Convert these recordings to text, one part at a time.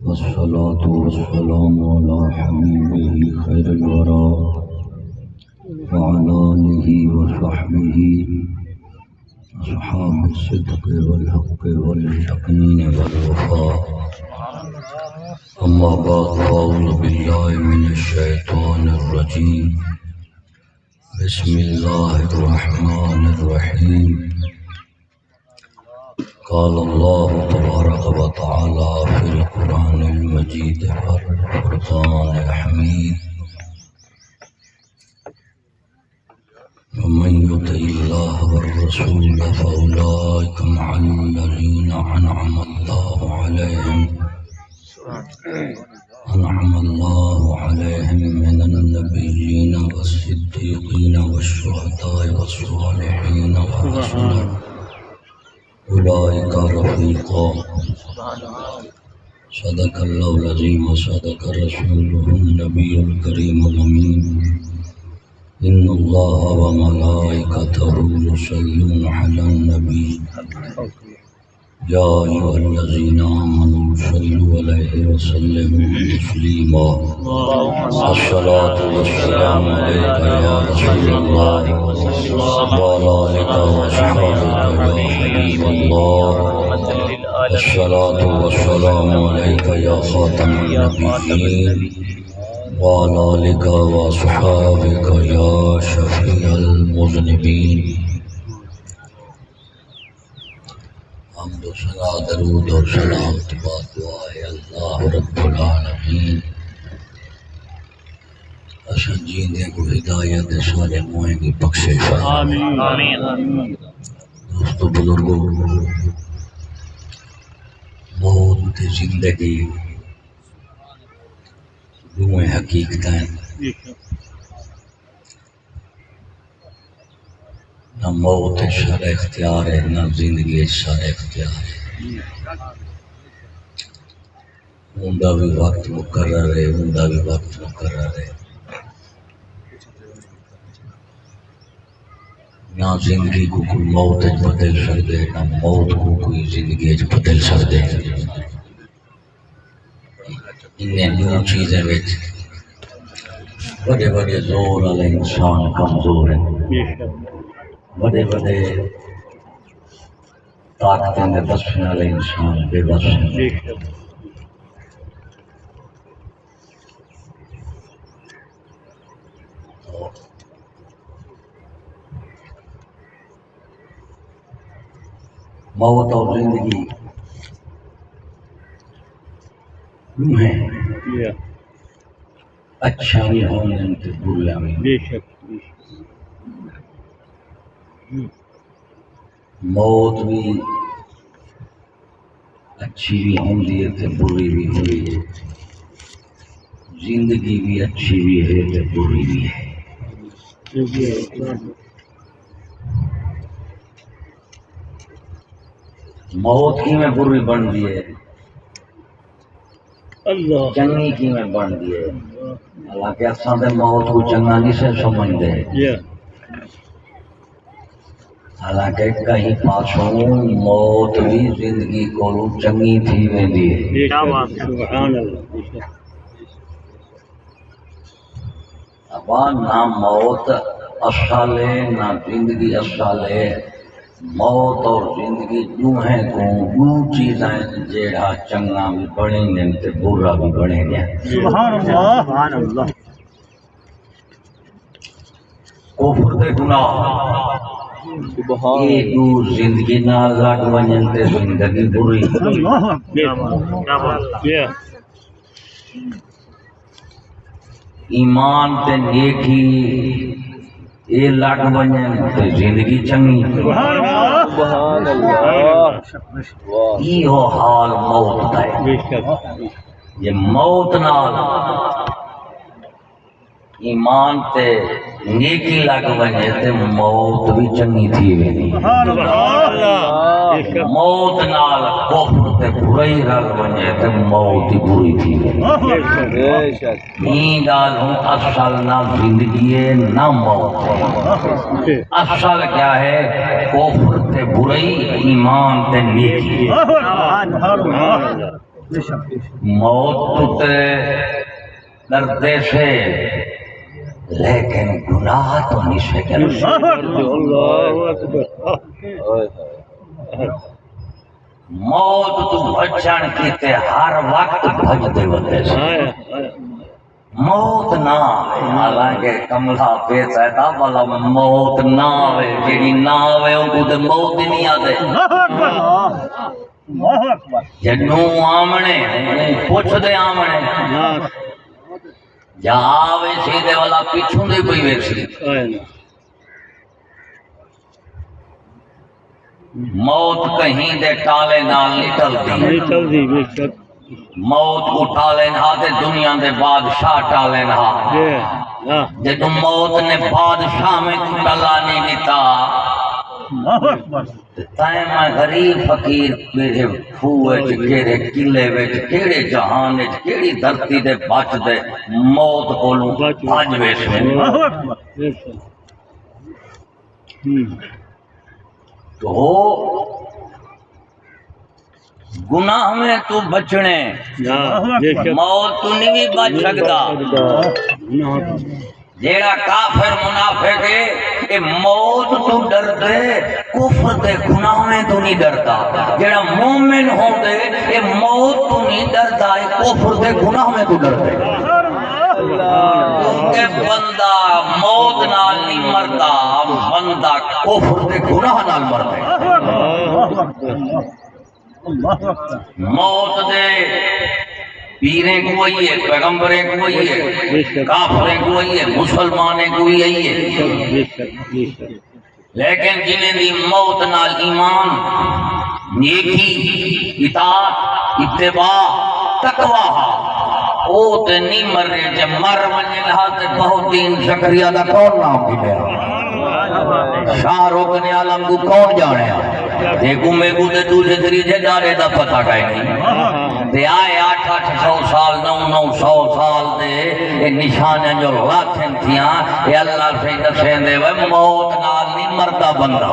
والصلاة والسلام على حبيبه خير الورى وعلى آله وصحبه أصحاب الصدق والحق واليقين والوفاء. أما بعد فأعوذ بالله من الشيطان الرجيم. بسم الله الرحمن الرحيم. قال الله تبارك وتعالى في القرآن المجيد والفرقان الحميد: ومن يطع الله والرسول فأولئك مع الذين أنعم الله عليهم من النبيين والصديقين والشهداء والصالحين وحسن أولئك رفيقا. صدق الله العظيم وصدق رسوله النبي الكريم الأمين. إن الله وملائكته يصلون على النبي يا أيها الذين آمنوا صلوا عليه وسلموا تسليما. الصلاة والسلام عليك يا رسول الله وعلى آلك وأصحابك يا حبيب الله. الصلاة والسلام عليك يا خاتم النبيين وعلى آلك وأصحابك يا شفيع المذنبين. حمد و ثنا درود اور سلام تبا دعا ہے اللہ رب العالمین اساں جیندے کو ہدایت سارے موئیں کی بخشش آمین آمین. دوستو بزرگو، موت تے زندگی دونوں حقیقتیں نہ موت شر اختیار ہے نہ زندگی شر اختیار ہے. ان کا بھی وقت مقرر ہے، ان کا بھی وقت مقرر ہے. نہ زندگی کو کوئی موت بدل سکتے نہ موت کو کوئی زندگی بدل سکتے. انہیں دو چیزیں بڑے بڑے زور والے انسان کمزور ہیں، بڑے بڑے طاقتیں میں بسنے والے انسان بے بس ہیں. موت اور زندگی یوں ہیں، اچھا بھی ہونے تو برا بھی. موت بھی اچھی بھی ہوندی ہے تے بری بھی ہوئی ہے، زندگی بھی اچھی بھی ہے تے بری بھی ہے. موت کی میں بری بن دی ہے، چنگی کی میں بن دی ہے. حالانکہ اساں تے موت کو چنگا نہیں سے سمجھتے، حالانکہ کہیں پاسوں موت بھی زندگی کو چنگی تھی ویندی ہے. ابا نہ موت اصل ہے نہ زندگی اصل ہے. موت اور زندگی دو ہیں دو چیزیں جیڑا چنگا بھی بنے گے تے برا بھی بنے گا. سبحان اللہ. کفر تے گناہ یہ دو زندگی نہ لگ ونجن تے زندگی بری. ایمان تے نیکی یہ لگ ونجن تے زندگی چنگی. سبحان اللہ. یہ حال موت دا ہے. یہ موت نال ایمان تے نیکی لگ ونجے تے موت بھی چنگی تھی ویندی. موت نال کفر تے برائی رل ونجے تے موت ہی بری تھی ویندی. این گال ہوں اصل نہ زندگی ہے نہ موت ہے. اصل کیا ہے؟ کفر تے برائی، ایمان تے نیکی. موت تے ڈرتے سے لیکن گناہ تو نہیں سے کرتے. موت تو بچن کیتے ہر وقت بھجدے ہوتے سے موت نہ آوے. حالانکہ کملا پیتا ہے تا بلا موت نہ آوے جیڑی نہ آوے ان کو تے موت ہی نہیں آتے. جنوں آمنے پوچھ دے آمنے جا آوے سیدھے والا پیچھوں دے کوئی ویسی. موت کہیں دے ٹالے نال نہیں ٹل دی. موت کو ٹالے نہ تے دنیا دے بادشاہ ٹالے نہ. جدوں موت نے بادشاہ میں کو ٹلا نہیں دیتا تائیں میں غریب فقیر میرے پھوئے کیڑے قلعے وچ کیڑے جہان وچ کیڑی دھرتی دے بچ دے موت کولوں بھج ویسے. تو گناہ میں تو بچنے موت تو نہیں بھی بچ سکتا. جیڑا کافر منافق ہے کہ موت تو ڈر دے کفر دے گناہ میں تو نہیں ڈرتا. جیڑا مومن ہو دے کہ موت تو نہیں ڈرتا ہے کفر دے گناہ میں تو ڈر دے. کیونکہ بندہ موت نال نہیں مرتا بندہ کفر دے گناہ نال مرتا. موت دے پیریں کو وہی ہے پیغمبریں کو وہی ہے کافریں کو وہی ہے مسلمانیں کو وہی ہے. لیکن جنہیں دی موت نال ایمان نیکی اطاعت اتباع تقوی او تے نہیں مر رہے. جب مر ونجے لہا تے بہت دین زکریا دا کون نام کی لیا شاہ رکن عالم کو کون جانے دیکھو میں کو تے دوسرے طریقے جارے دا پتہ کہیں نہیں. دے آئے 800 سال 900 سال دے نشانے جو لاتھن تھیاں اے اللہ سے دسیں دے وہ موت نال نہیں مردا بندہ.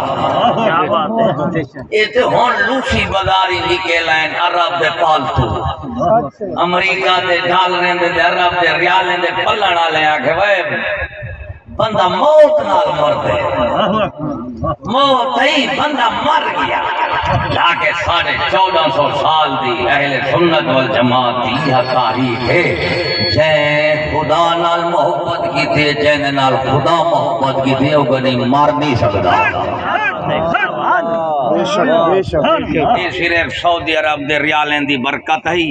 اے تے ہون لوسی بازاری لکھے لائن عرب دے پالتو امریکہ دے ڈالریں دے عرب دے ریالیں دے پلن والے آکھے وہ بندہ موت نال مردے موت ہی بندہ مر گیا. لاکہ 1450 سال دی اہل سنت والجماعت دی یہ تاریخ ہے. جے خدا نال محبت کی تھی جے نال خدا محبت کی تھی وہ کبھی مر نہیں سکتا. یہ صرف سعودی عرب دے ریالیں دی برکت ہی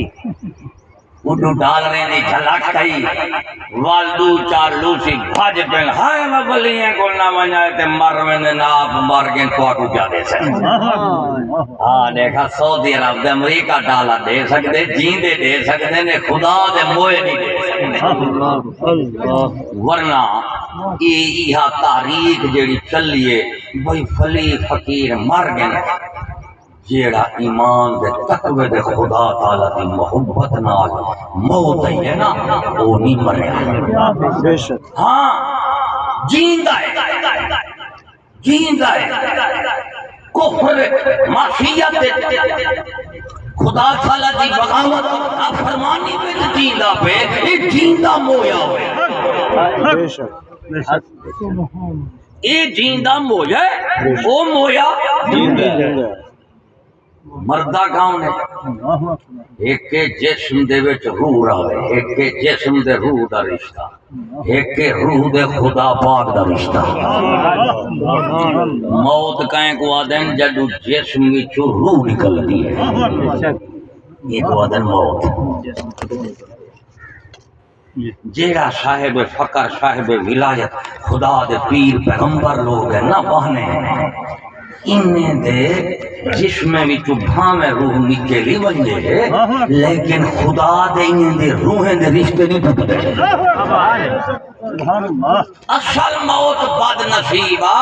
اڈو ڈالریں دی جھلک ہی والدو چار لوسی بھاج پہن ہائے وبلیاں کو نہ منجائے تے مر میں ناپ مر گئے تو آکو کیا دے سکتے. ہاں دیکھا سعودی عرب دے امریکہ ڈالا دے سکتے جیندے دے سکتے نے خدا دے موئے نہیں دے سکتے. ورنہ یہ تاریخ جیڑی چلیے بھئی فلی فقیر مر گئے جیڑا ایمان دے تقوی دے خدا تعالی دی محبت نال موت ہے نا وہ نہیں مریا. ہاں جیندا ہے کفر معصیت خدا تعالی دی بغاوت نافرمانی وچ جیندا پے یہ جیندا مویا ہویا. یہ جیندا مویا او مویا جیندا مردہ کون ہے ایک جسم دے وچ روح رہے ایک جسم دے روح دا رشتہ ایک روح دے خدا پاک دا رشتہ. موت کہیں کو آدن جدو جسم وچوں روح نکلتی ہے یہ کو آدن موت. جیڑا صاحب فقر صاحب ولایت خدا دے پیر پیغمبر لوگ ہیں نہ بہنے انہیں دے جسم وچوں بھاویں روح نکلی ونجے لیکن خدا دے انہیں دے روحیں دے رشتے نہیں ٹوٹتے. اصل موت بد نصیبہ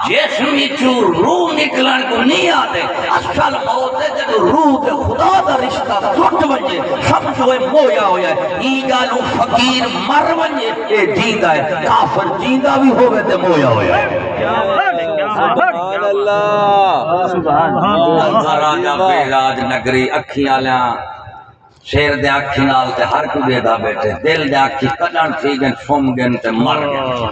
جسم وچوں روح نکلن کو نہیں آتے. اصل موت ہے جب روح دے خدا دا رشتہ ٹوٹ ونجے سمجھو مویا ہویا ہے. ای گالوں فقیر مر ونجے اے جیندا ہے کافر جیندا بھی ہوے تے مویا ہویا ہے. سبحان اللہ سبحان اللہ. راجہ بیراج نگری اکھیاں لیاں شیر دے آکھی نال تے ہر کو دے دا بیٹھے دل دے آکھی کڈن تھی گن سم گن تے مر گیا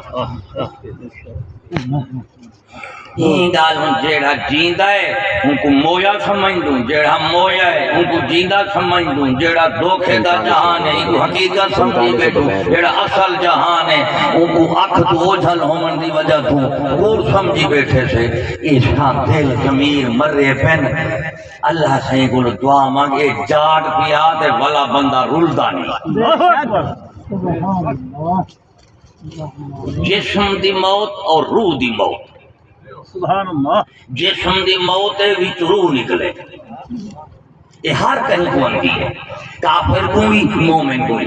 این گال ہوں جیڑا جیندا ہے ان کو مویا سمجھ دوں جیڑا مویا ہے ان کو جیندا سمجھ دوں جیڑا دھوکے دا جہان ہے ان کو حقیقت سمجھی بیٹھوں جیڑا اصل جہان ہے ان کو اکھ تو اوجھل ہومن دی وجہ تو اور سمجھی بیٹھے سے عشقاں دل ضمیر مرے پن اللہ سے کو دعا مانگے جاگ پیا تے والا بندہ رلدا نہیں جسم دی موت اور روح دی موت سبحان اللہ جسم دی موت ہے وچ روح نکلے یہ ہر کہیں کو آتی ہے کافر کو بھی مومن کو بھی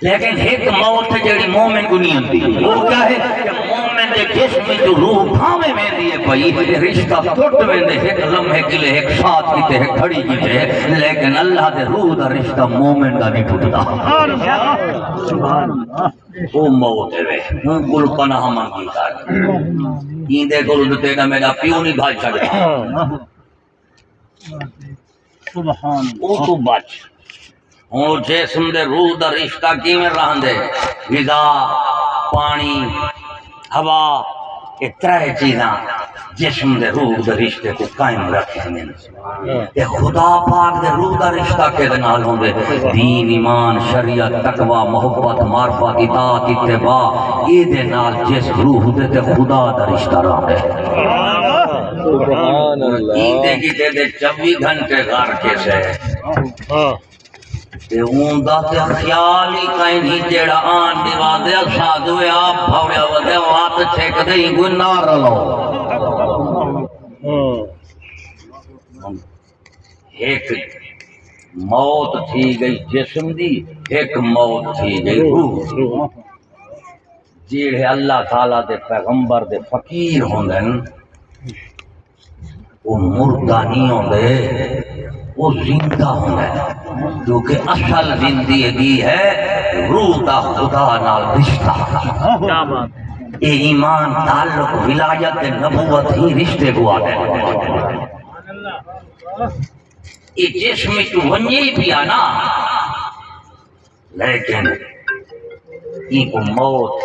لیکن ایک موت ہے جڑی مومن کو نہیں آتی وہ کیا ہے کہ مومن دے جسم جو روح بھاوے میں دیئے پئی رشتہ ٹوٹ میں دے ایک لمحے کلے ایک ساتھ کیتے ایک کھڑی کیتے لیکن اللہ دے روح دا رشتہ مومن دا نہیں ٹوٹتا سبحان اللہ وہ موت ہے وہ گل پناہ مانگی کر ایندے گل تیرا میرا پیو نہیں بھائی سکتا سبحان وہ تو بچ ہوں جسم دے روح دا رشتہ کی میں رہن دے غذا پانی ہوا یہ ترے چیزاں جسم دے روح دے رشتے کو قائم رکھیں گے خدا پاک دے روح دا رشتہ کے نال ہوں دے دین ایمان شریعت تقوی محبت معرفت اطاعت اتباع یہ دے نال جس روح دے تے خدا دا رشتہ رہن دے سبحان اللہ ایندے کی دے 24 گھنٹے گھر کے سے تے اون دا تے خیال ہی کہیں نہیں جیڑا آن دیوا دے سادو آپ بھوڑیا ودے وات چھک دے کوئی نہ رلو ایک موت تھی گئی جسم دی ایک موت تھی گئی روح جیڑے اللہ تعالیٰ دے پیغمبر دے فقیر ہوندے وہ مردہ نہیں ہوندے وہ زندہ ہونا ہے کیونکہ اصل زندگی ہے روح دا خدا نال رشتہ اے ایمان تعلق ولایت نبوت ہی رشتے کو آتے ہیں یہ جسم تو ونجے ہی پیا نا لیکن یہ کو موت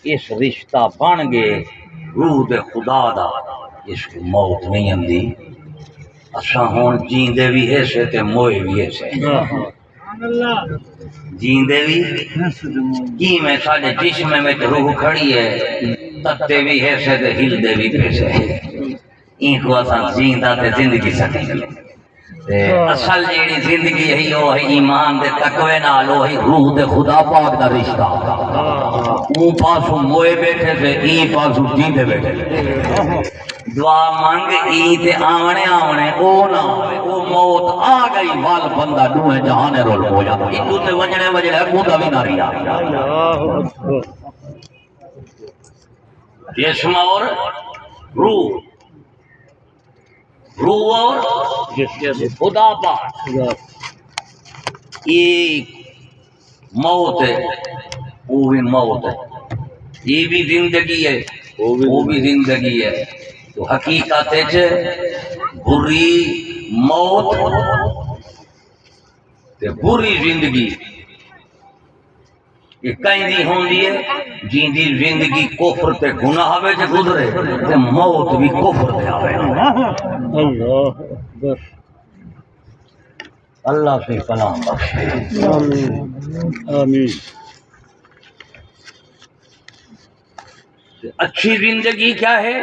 اس رشتہ بن گئے روح دے خدا دا اس کو موت نہیں اندی اچھا ہون جیندے بھی ایسے تے موئے بھی ایسے جیندے بھی کی میں ساڑے جسم میں روح کھڑی ہے تتے بھی ایسے تے ہل دے بھی پیسے این کو اصلا جیندہ تے زندگی سکیں اصل جیڑی زندگی ہے وہ ہے ایمان دے تقوی نال وہ ہے روح دے خدا پاک دا رشتہ اون پاسوں موئے بیٹھے تھے این پاسوں جیندے بیٹھے تھے دعا مانگ تے آونے آونے او نہ او موت آ گئی وال بندہ دوئے جہانے رول ہو جا ایتو تے وجنے وجنے گوندہ بھی نہ ریا جسم اور روح روح اور خدا پاک یہ موت ہے وہ بھی موت ہے یہ بھی زندگی ہے وہ بھی زندگی ہے تو حقیقت بری موت تے بری زندگی یہ کہیں نہیں ہوندی ہے جیندی زندگی کفر تے گناہ وچ گزرے تے موت بھی کفر تے آوے اللہ سے کلام بخشے آمین اچھی زندگی کیا ہے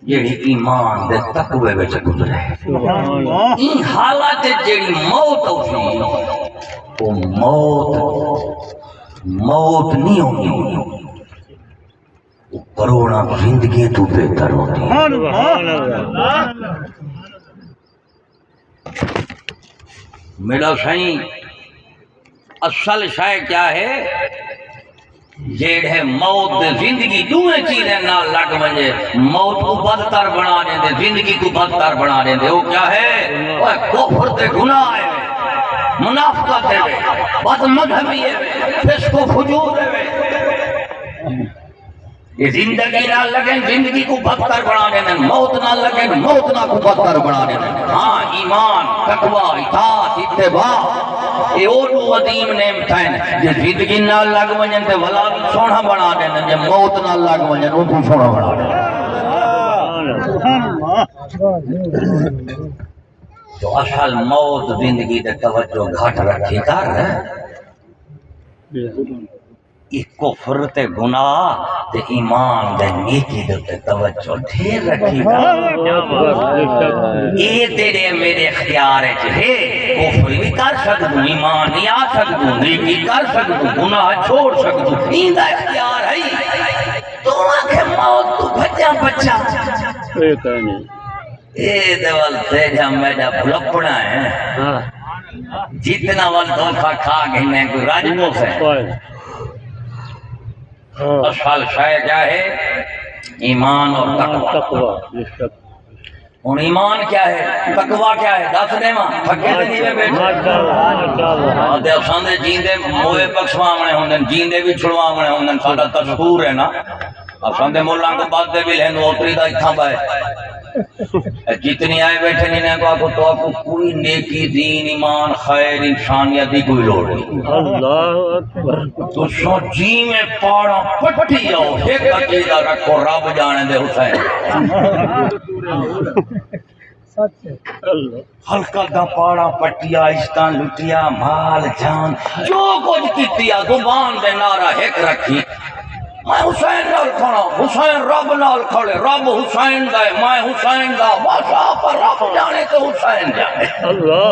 جیڑی ایمان دے تقوی وچ گزرے این حالات جیڑی موت ہوئی وہ موت نہیں ہوگی وہ کروڑا زندگی تو بہتر ہوتی ہے میرا سائیں اصل شے کیا ہے جیڑے موت دے زندگی دوئے چیزیں نہ لگ ونجے موت کو بدتر بنا دیں دے زندگی کو بدتر بنا دیں دے وہ کیا ہے وہ کفر تے گناہ ہے منافقت ہے بد مذہبی ہے فسق و فجور ہے یہ زندگی نہ لگے زندگی کو بدتر بنا دینا، موت نہ لگے موت نہ کو بدتر بنا دینا۔ ہاں ایمان، تقوی، اطاعت، اتباع یہ اور عظیم نعمت ہیں جو زندگی نہ لگ ونجن تے ولا بھی سونا بنا دینا، جو موت نہ لگ ونجن وہ بھی سونا بنا دینا۔ سبحان اللہ تو اصل موت زندگی دے توجہ گھٹ رکھی کر ایک کفر تے گناہ تے ایمان دے نیکی دے توجہ ڈھیر رکھی کر۔ یہ تیرے میرے اختیار ہے، کفر بھی کر سکتوں، ایمان نہیں آ سکتوں، نیکی کر سکتوں، گناہ چھوڑ سکتوں، این دا اختیار ہے۔ تو آنکھیں موت تو بچا بچا اے دیوال تیجا میڈا بھلپڑا ہے، جتنا وال دھوکہ کھا گئنے کوئی راج کو سے۔ اصل شاہ کیا ہے؟ ایمان اور تقوی۔ ان ایمان کیا ہے؟ تقوی کیا ہے؟ دس دے ماں تھکے دے نہیں بیٹھے آدھے افسان دے جیندے موے بخشوامنے ہوندن، جیندے بھی چھڑوامنے ہوندن، ساڑھا تشکور ہے نا۔ افسان دے مولاں کو بات دے بھی لہن اوتری دا اتھا بائے جتنی آئے بیٹھے نہیں کو آپ تو آپ کو کوئی نیکی دین ایمان خیر انسانیت دی کوئی لوڑ نہیں۔ اللہ اکبر۔ تو سو جی میں پاڑا پٹھی آؤ ایک عقیدہ رکھو رب جانے دے حسین۔ ہلکا دا پاڑا پٹیا عشتان لٹیا مال جان جو کچھ کیتیا زبان دے نعرہ ایک رکھی، میں حسین نال کھڑا، حسین رب نال کھڑے، رب حسین دا ہے، میں حسین دا، باشا پر رب جانے تو حسین جانے۔ اللہ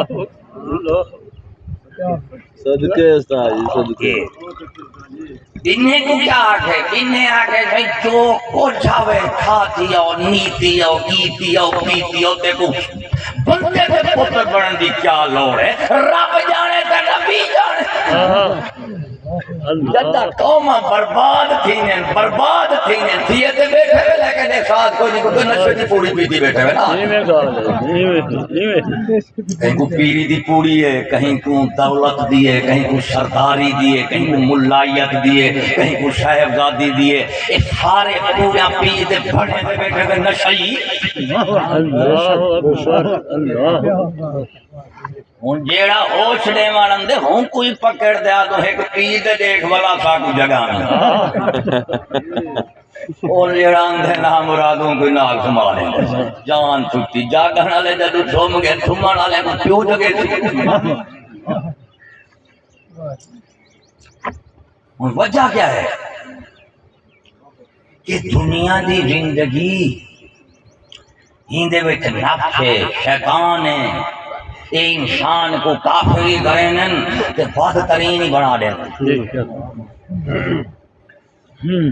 اللہ صدقے استاد صدقے۔ انہیں کو کیا آگے؟ انہیں آگے بھئی جو کچھ آوے کھاتی آو نیتی آو کیتی آو پیتی آو تے کو بندے تے پتر بڑھن دی کیا لوڑ ہے؟ رب جانے تے نبی جانے۔ جدہ قومہ برباد تھینیں تھیے تے بیٹھے ہوئے لیکن ایک ساتھ کوئی نہیں کوئی نشے دی پوڑی پیتی بیٹھے ہوئے نا۔ کہیں کو پیری دی پوڑی ہے، کہیں کو دولت دیئے، کہیں کو سرداری دیئے، کہیں کو ملائیت دیئے، کہیں کو صاحبزادی دیئے، اس سارے پوڑیاں پیتے بڑھے دے بیٹھے ہوئے نشئی۔ اللہ اکبر اللہ۔ ہون جیڑا ہوش دے مانن دے ہون کوئی پکڑ دیا تو ایک پی دے دیکھ والا سا کو جگہ میں اور جیڑا اندھے نام مرادوں کوئی نال سنبھالیں دے جان چھٹی جاگن والے جدو سوم گئے سمن والے کو پیو جگہ تھی۔ وجہ کیا ہے کہ دنیا دی زندگی ہندے وچ نفس ہے، شیطان ہے، اے انسان کو کافری کریں تے بدترین ہی بنا دیں۔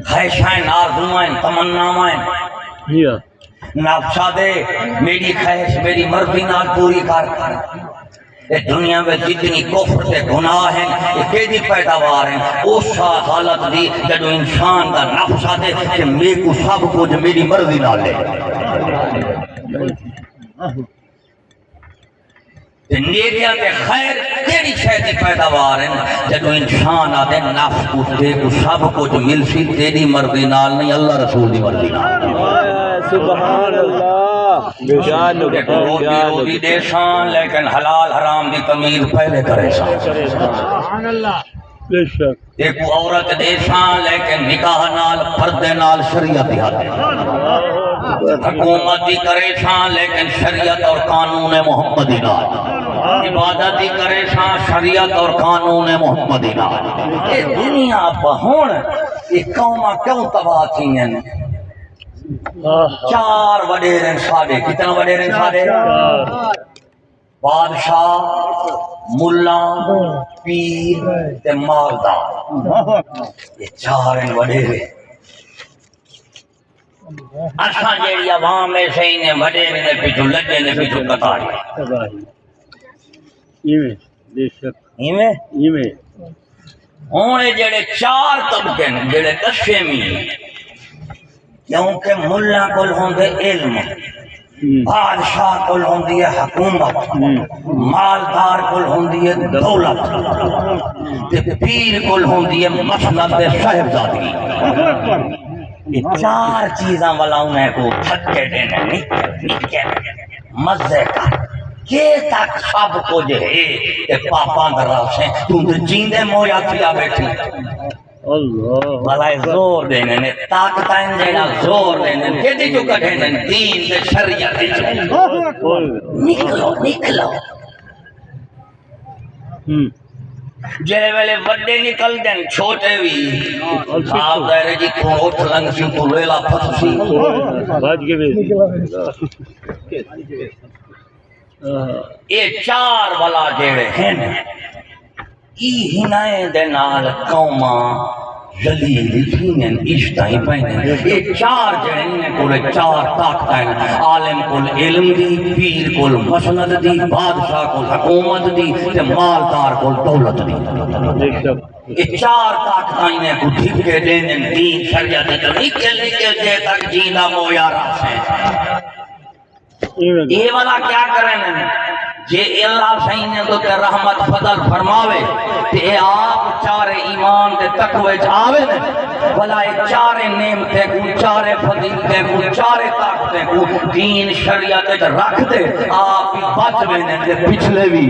خواہشائیں آرزوائیں تمناوائیں نفسہ دے میری خواہش میری مرضی نال پوری کر۔ اے دنیا میں جتنی کفر تے گناہ ہیں یہ کیدی پیداوار ہیں اس حالت دی جدو انسان دا نفسہ دے کہ میں کو سب کچھ میری مرضی نال لے۔ نیکیاں تے خیر تیری شہدی پیداوار ہیں جدو انسان آدھے نفس کو تے کو سب کچھ مل سی تیری مرضی نال نہیں اللہ رسول دی مرضی نال۔ سبحان اللہ۔ روزی دے شان لیکن حلال حرام دی تمیز پہلے کرے شان۔ سبحان اللہ۔ بے شک۔ ایک عورت دے شان لیکن نکاح نال پردے نال شریعت دی حد حکومت دی کرے شان لیکن شریعت اور قانون محمدی نال عبادت دی کرے شان شریعت اور قانون محمدی نال۔ یہ دنیا بہون یہ قومہ کیوں تباہ تھی ہیں؟ چار وڈیرن ساڑے کتنا وڈیرن ساڑے؟ بادشاہ ملا پیر تے مالدار یہ چار وڈیرے اساں جیڑی عوام میں سے انہیں وڈیرے نے پیچھو لجے نے پیچھو قطاری ہونے جیڑے چار طبقے جیڑے دسے میں کیونکہ ملا کل ہوں دے علم بادشاہ کل ہوں دی حکومت مالدار کل ہوں دی دولت تے پیر کل ہوں دی مسند صاحبزادی یہ چار چیزاں والا انہیں کو تھک کے دینے نکے مزے کا کہ تک سب کو جو ہے کہ پاپاں درہ سے تم تو جیندے مویا کیا بیٹھی اللہ بھلائی زور دینے نے طاقتائیں دینا زور دینے کہ دی جو کٹھے نے دین دے شریعت دے نکلو نکلو جلے ویلے وڈے نکل دیں چھوٹے بھی آپ دائرے جی کھوٹ لنگ سی کو لیلا پھسی بھاج کے بھی یہ چار والا جیڑے ہیں ای ہنائیں دے نال قوماں جلیل تھینن اشتائی پہنے یہ چار جڑیں کولے چار طاقتائیں عالم کول علم دی پیر کول مسند دی بادشاہ کول حکومت دی تے مالدار کول دولت دی یہ چار طاقتائیں کو دھکے دینن دین شریعت دی نکل نکل دے تک جینا مویا راسے یہ والا کیا کریں جے اللہ صحیح نے تو تے رحمت فضل فرماوے تے آپ چارے ایمان دے تقوی آوے نے بھلا چارے نعمتیں کو چارے فضیلتیں کو چارے طاقتیں کو دین شریعت تے رکھ دے آپ بچ وینے تے پچھلے بھی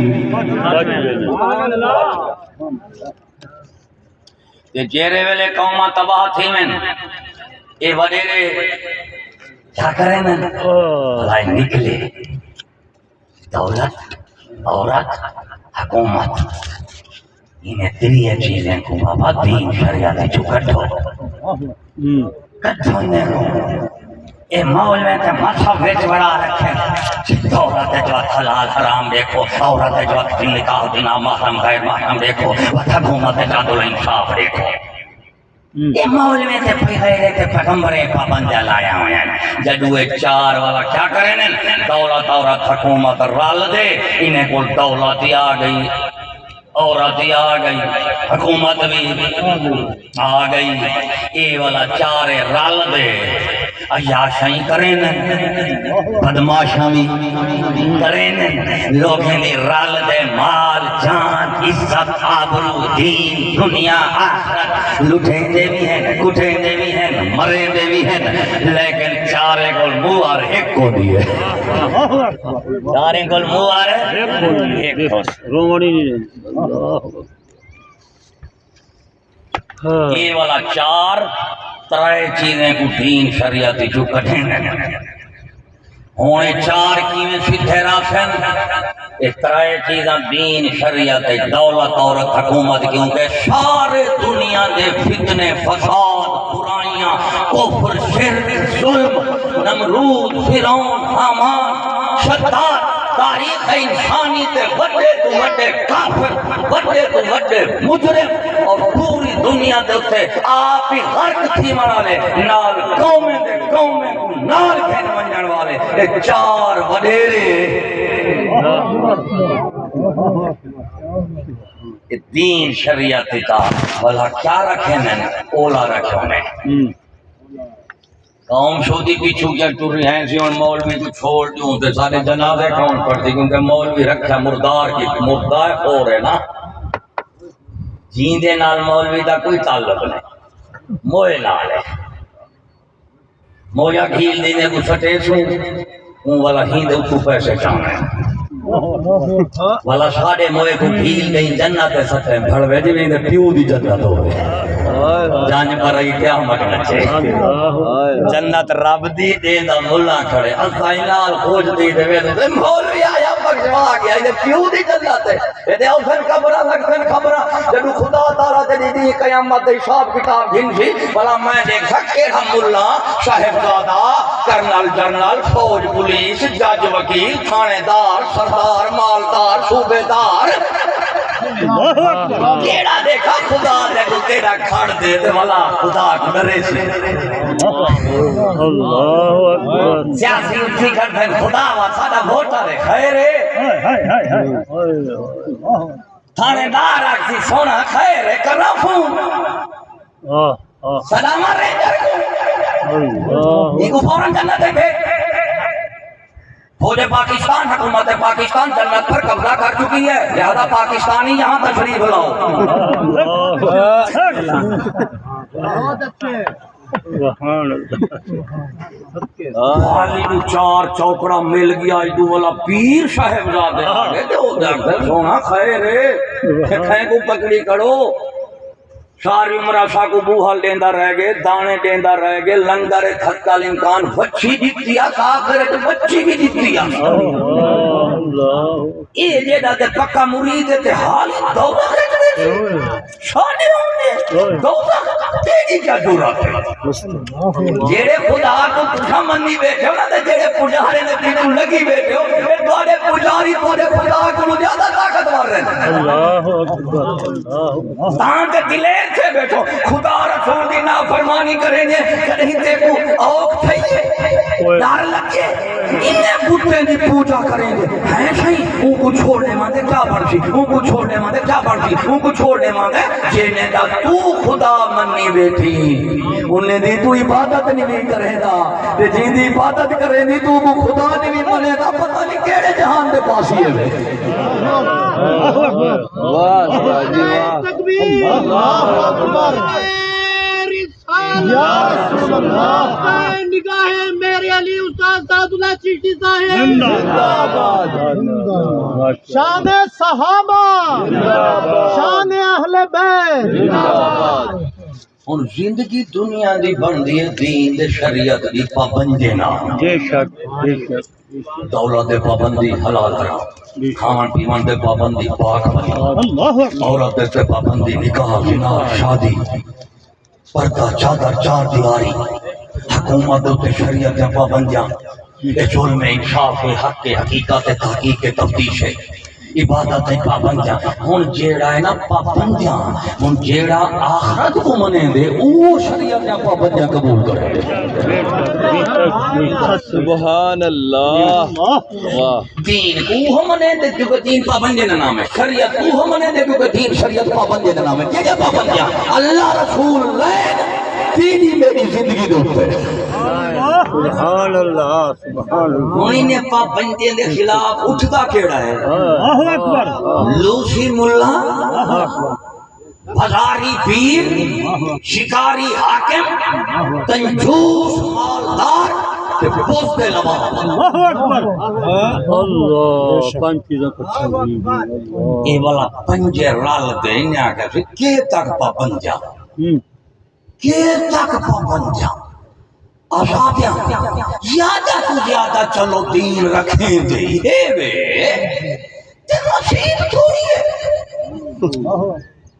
تے جیرے ویلے قوماں تباہ تھی میں اے وڈیرے کیا کریں نا بھلائی نکلے دولت عورت حکومت انہیں تریہ چیزیں کو بابا دین شریعت جو کٹھو انہیں کو اے مول میں تے مذہب ویچ بڑا رکھیں دولت جو حلال حرام دیکھو عورت جو نکاح دینا محرم غیر محرم دیکھو حکومت جو عدل انصاف دیکھو یہ مول میں تے پیغیرے تے پیغمبرے پابندہ لایا ہوئے ہیں جدوے چار والا کیا کریں دولت عورت حکومت رال دے انہیں کو دولت آ گئی عورت آ گئی حکومت بھی آ گئی اے والا چارے رال دے عیاشیں کریں بدماشاں بھی کریں لوگیں دی رال دے مال جان عزت آبرو دین دنیا آخرت لٹیں دے بھی ہیں کٹیں دے بھی ہیں مریں دے بھی ہیں لیکن چارے کل موار ایک کو دیئے چارے کل موار ایک کو رومانی نہیں یہ والا چار ترائے چیزیں کو دین شریعتی جو کٹھیں ہونے چار کیویں سدھے راسن اس ترائے چیزیں دین شریعت دولت عورت حکومت کیونکہ سارے دنیا دے فتنے فساد برائیاں کفر شرک ظلم نمرود فرعون حامان شداد تاریخ انسانی تے وڈے تو وڈے کافر وڈے تو وڈے مجرم اور پوری دنیا دے اتے آپ ہی غرق تھی منا لے نال قومیں دے قومیں نال کھین منجن والے ایک چار وڈیرے دین شریعت کا بھلا کیا رکھیں میں اولا رکھوں میں قوم شودی کی چھوکیاں ٹر رہی ہیں سی ان مولوی کو چھوڑ دوں تے سارے جنازے کون پڑتی کیونکہ مولوی رکھا مردار کی مردار ہو رہے نا جیندے نال مولوی دا کوئی تعلق نہیں موئے نال ہے مویا گھیل دینے کو سٹے سوں اون والا ہیندے کو پیسے چاہنے والا ساڑے موئے کو گھیل دیں جنت سٹے بھڑوے دی بھی پیو دی جنت ہو گئے جان پر رہی کیا مگنا چھے جنت رب دی دے دا ملا کھڑے اسائنال خوج دی دے ویدے مولوی آیا بخشوا گیا یہ پیو دی جنت ہے یہ دے اوسن خبرہ لگتن خبرہ جب خدا تعالیٰ دے دی قیامت دے حساب کتاب گھن سی بلا میں دیکھ سکے ہم ملا صاحبزادہ کرنل جنرل فوج پولیس جج وکیل تھانے دار سردار مالدار صوبے دار کیڑا دیکھا خدا دے کو تیرا کھڑ دے دے والا خدا کو ڈرے سے سیاسی اٹھی کر دے خدا وا ساڈا ووٹر ہے خیر ہے تھانے دار اکسی سونا خیر ہے کرا فون سلام رینجر کو یہ کو فوراں جنت ہے فوج پاکستان حکومت پاکستان جنت پر قبضہ کر چکی ہے لہذا پاکستانی یہاں تشریف لاؤ سبحان اللہ حالی نو چار چوکڑا مل گیا ایڈو والا پیر صاحبزادے آگے تے او دے سونا خیر ہے کھائیں کو پکڑی کرو ساری عمر آسا کو بوہل دیندہ رہ گئے دانے دیندہ رہ گئے لنگر کھتکال امکان بچی دیتی ہے آخرت بچی بھی دیتی ہے یہ جیدہ تے پکا مرید تے حالی دوبہ شانے ہونے دوبہ تیجی کیا جورا تھے جیڑے خدا کو تجھا منی بیٹھے ہو نا تے جیڑے پجارے نے تیجو لگی بیٹھے ہو یہ دوڑے پجاری توڑے خدا کو زیادہ طاقتور رہے اللہ اکبر تاں کے دلیر تھے بیٹھو خدا رسول دی نافرمانی کریں گے کہیں دیکھو اوک تھئیے ڈار لگے انہیں بھوٹے دی پوجا کریں گے ہیں صحیح ان کو چھوڑنے ماندے کیا پڑھتی ان کو چھوڑنے ماندے کیا پڑھتی ان کو چھوڑنے ماندے جینے دا تو خدا منی بیٹھی انہیں دی تو عبادت نہیں کرے دا جن دی عبادت کرے دی تو وہ خدا نہیں منے دا پتہ نہیں کیڑے جہان دے پاسی ہے تکبیر اللہ اکبر یا رسول اللہ نگاہیں میرے علی استاد سعد اللہ چشتی صاحب زندہ باد شان صحابہ شان اہل بیت زندہ باد ان زندگی دنیا دی بن دی دین دے شریعت دی پابندی نہ بے شک دولت دے پابندی حلال حرام کھان پیون دے پابندی پاک اللہ عورت دے پابندی نکاح زنا شادی پردہ چادر چار دیواری حکومت دے شریعت دے پابندیاں یہ ظلم انصاف حق حقیقت تحقیق تفتیش ہے عبادت پابندیاں ہن جیڑا ہے نا پابندیاں ہن جیڑا آخرت کو منے دے او شریعت دے پابندیاں قبول کرے دے سبحان اللہ واہ دین کو منے دے کیونکہ دین پابندی کا نام ہے شریعت کو منے دے کیونکہ دین شریعت پابندی کا نام ہے کیا پابندیاں اللہ رسول اللہ تیری میری زندگی دوتے سبحان اللہ سبحان اللہ انہیں پابندی دے خلاف اٹھتا کیڑا ہے اللہ اکبر لوسی ملا بازاری پیر شکاری حاکم کنجوس مالدار بوز دے لما اللہ اکبر اللہ پانچ چیزوں کو چھوڑی اے والا پنجے رال دے انہیں آگے کہ تک پابندیاں کہ تک پابندیاں آزادیاں زیادہ تو زیادہ چلو دین رکھیں دے اے بے تے نصیب تھوڑی ہے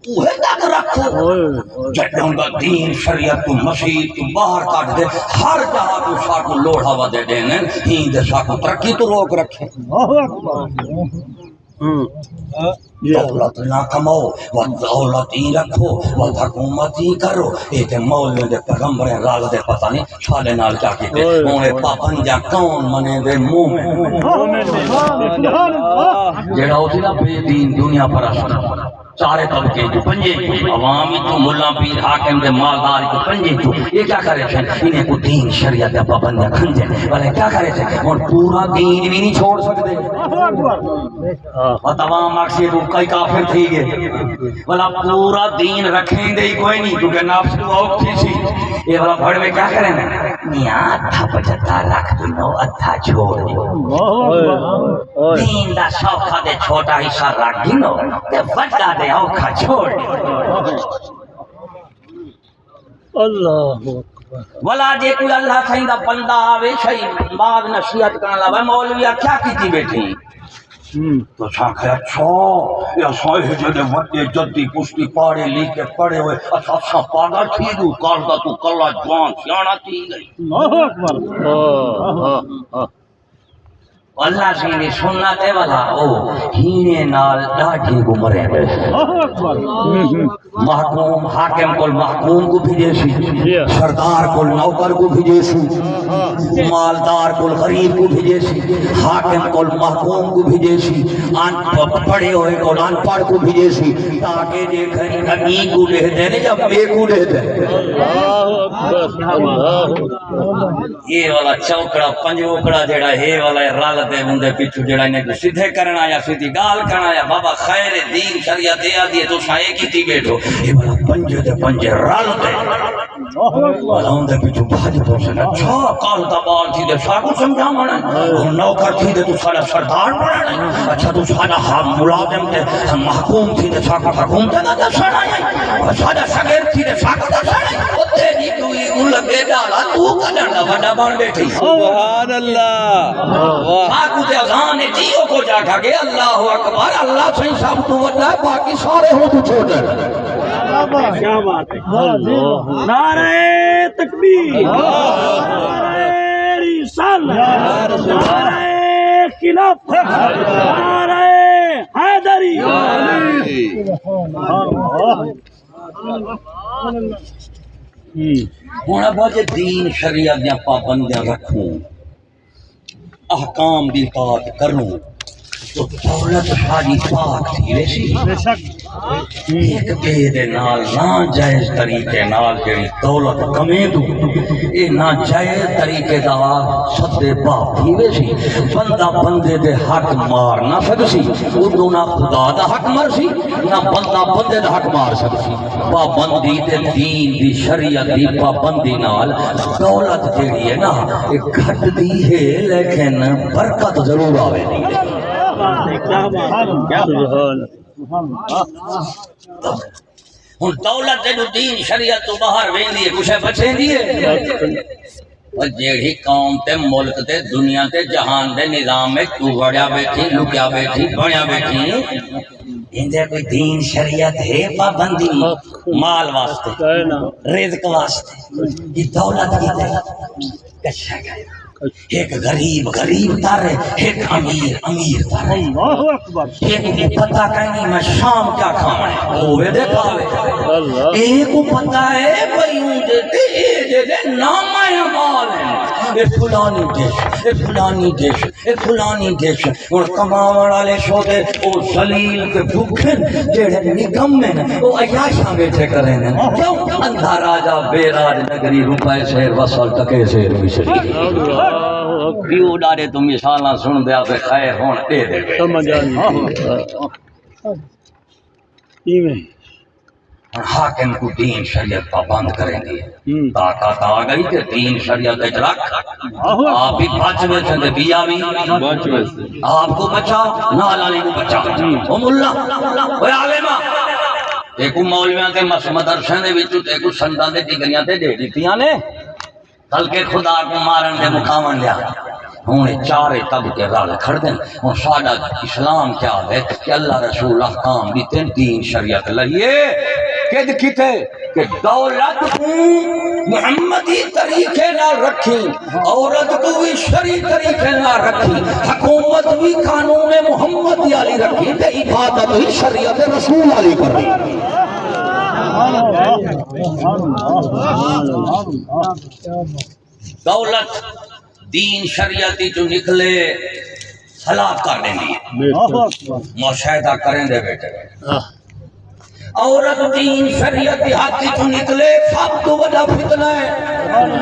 اوہ تک رکھو جڑوں دا دین شریعت تو مسیح تو باہر کٹ دے ہر جہاں تو ساکو لوڑا وا دے دینے ہی دے ساکو ترقی تو روک رکھے دولت نہ کماؤ وہ دولت ہی رکھو وہ حکومت ہی کرو یہ تے مولوی دے پیغمبر رال دے پتہ نہیں چھالے نال کیا کیتے اونے پابندیاں کون منے دے منہ میں جڑا ہوتی نا بے دین دنیا پرست چارے طبقے جو پنجے عوامی تو ملا پیر حاکم دے مالدار کو پنجے جو یہ کیا کرے تھے انہیں کو دین شریعت دے پابندیاں کھنجے بلے کیا کرے تھے اور پورا دین بھی نہیں چھوڑ سکتے اور تمام مقصد تو کئی کافر تھی گئے بلا پورا دین رکھیں دے ہی کوئی نہیں کیونکہ نفس تو اوک تھی سی یہ بلا بھڑ میں کیا کریں میاں ادھا پچھتا رکھ دنو ادھا چھوڑ دین دا شوقہ دے چھوٹا حصہ رکھ دنو تے بڑا دے اوکھا چھوڑ اللہ اکبر ولا جے کوئی اللہ سائیں دا بندہ آوے شئی بعد نصیحت کرنا لگا مولویہ کیا کیتی بیٹھی تو ساکھے اچھا یا سائے جدے وڈے جدی پشتی پاڑے لیکے پڑے ہوئے اچھا پاگا تھی دو کالدہ تو کلا جوان سیانا تھی گئی اللہ اکبر اللہ سے نے سننا دے والا او ہینے نال ڈاڑھی کو مرے محکوم حاکم کو محکوم کو بھیجے سی سردار کو نوکر کو بھیجے سی مالدار کو غریب کو بھیجے سی حاکم کو محکوم کو بھیجے سی پڑھے ہوئے کو ان پڑھ کو بھیجے سی تاکہ دیکھیں کمی کو لے دے یا بے کو لے دے اللہ اکبر اللہ یہ والا چوکڑا پنجوکڑا جڑا ہے والا رال دے مندے پیچھو جڑا انہیں کو سدھے کرنا یا سدھی گال کرنا یا بابا خیر دین شریعت دیا دیئے تو شاہ ایک ہی تھی بیٹھو یہ والا پنجے دے پنجے رال دے بلاؤں دے پیچھو بھاج پہنچنا چھا کال دا بال تھی دے ساکو سمجھا مانا اور نوکر تھی دے تو سارا سردار پڑھنا اچھا تو سارا ملازم دے محکوم تھی دے ساکو حکوم دے دا سڑا اور سارا شگیر تھی دے ساکو دا سڑا اور تیری کوئی لگے ڈالا تو کدر دا وڈا بان بیٹھی سبحان اللہ ساکو دے اذان جیو کو جا کھا گے اللہ اکبر اللہ صحیح سب تو وڈا باقی سارے ہو تو چھوڑ دے کیا بات ہے نعرہ تکبیر نعرہ رسالت نعرہ خلافت نعرہ حیدری ہوں ابا جی دین شریعت دیا پابندیاں رکھوں احکام دی اطاعت کروں تو دولت ساری پاک تھی ویسی ایک دے نال ناجائز طریقے نال جڑی دولت کمے دو اے ناجائز طریقے دا سدے باپ تھی ویسی بندہ بندے دے حق مار نہ سکسی اردو نہ خدا دا حق مار سی نہ بندہ بندے دا حق مار سکسی پابندی تے دین دی شریعت دی پابندی نال دولت جڑی ہے نا ایک گھٹ دی ہے لیکن برکت ضرور آوے دی ہے ہوں دولت جدو دین شریعت تو باہر ویندی ہے کچھ بچیں دی ہے جیڑی قوم تے ملک تے دنیا تے جہان دے نظام میں تو بڑیا بیٹھی لکیا بیٹھی بڑیا بیٹھی اندر کوئی دین شریعت ہے پابندی مال واسطے رزق واسطے یہ دولت کی تے کچھ ہے ایک غریب غریب تر ہے ایک امیر امیر تر ہے ایک کو پتہ کہیں میں شام کیا کھانا ہے ہوئے دے کھاوے ایک کو پتہ ہے بیوں دے نام مال ہے اے فلانی ڈش اے فلانی ڈش اور کماوڑ والے شوتے او ذلیل کے بھوکھن جڑے نکم میں وہ عیاشاں بیٹھے کریں کیوں اندھا راجہ بے راج نگری روپے شہر وصل تکے شہر مشری کیوں ڈارے تم مثالاں سن دیا پہ خیر ہون دے دے سمجھ آئی حاکم کو دین شریعت پابند کریں گے طاقت آ گئی کہ دین شریعت رکھ آپ بھی بچ بچے دے بیا بھی آپ کو بچا نال علی کو بچا او مولا اے عالمہ ایکو مولویاں تے مدرسے دے وچ تے کو سنتاں دے ڈگریاں تے دے دتیاں نے کل کے خدا کو مارن دے مقامن لیا ہوں چارے طبقے رل کھڑ دیں اور ساڈا اسلام کیا ہے کہ اللہ رسول احکام دیتے دین شریعت لئیے کہ دکھتے کہ دولت کو محمدی طریقے نہ رکھی عورت کو بھی شرعی طریقے نہ رکھی حکومت بھی قانون محمد علی رکھی تے عبادت بھی شریعت رسول علی کر رہی دولت دین شریعتی جو نکلے ہلاک کر دیں گے معاہدہ کریں دے بیٹے عورت دین شریعتی ہاتھی جو نکلے سب تو بڑا فتنہ ہے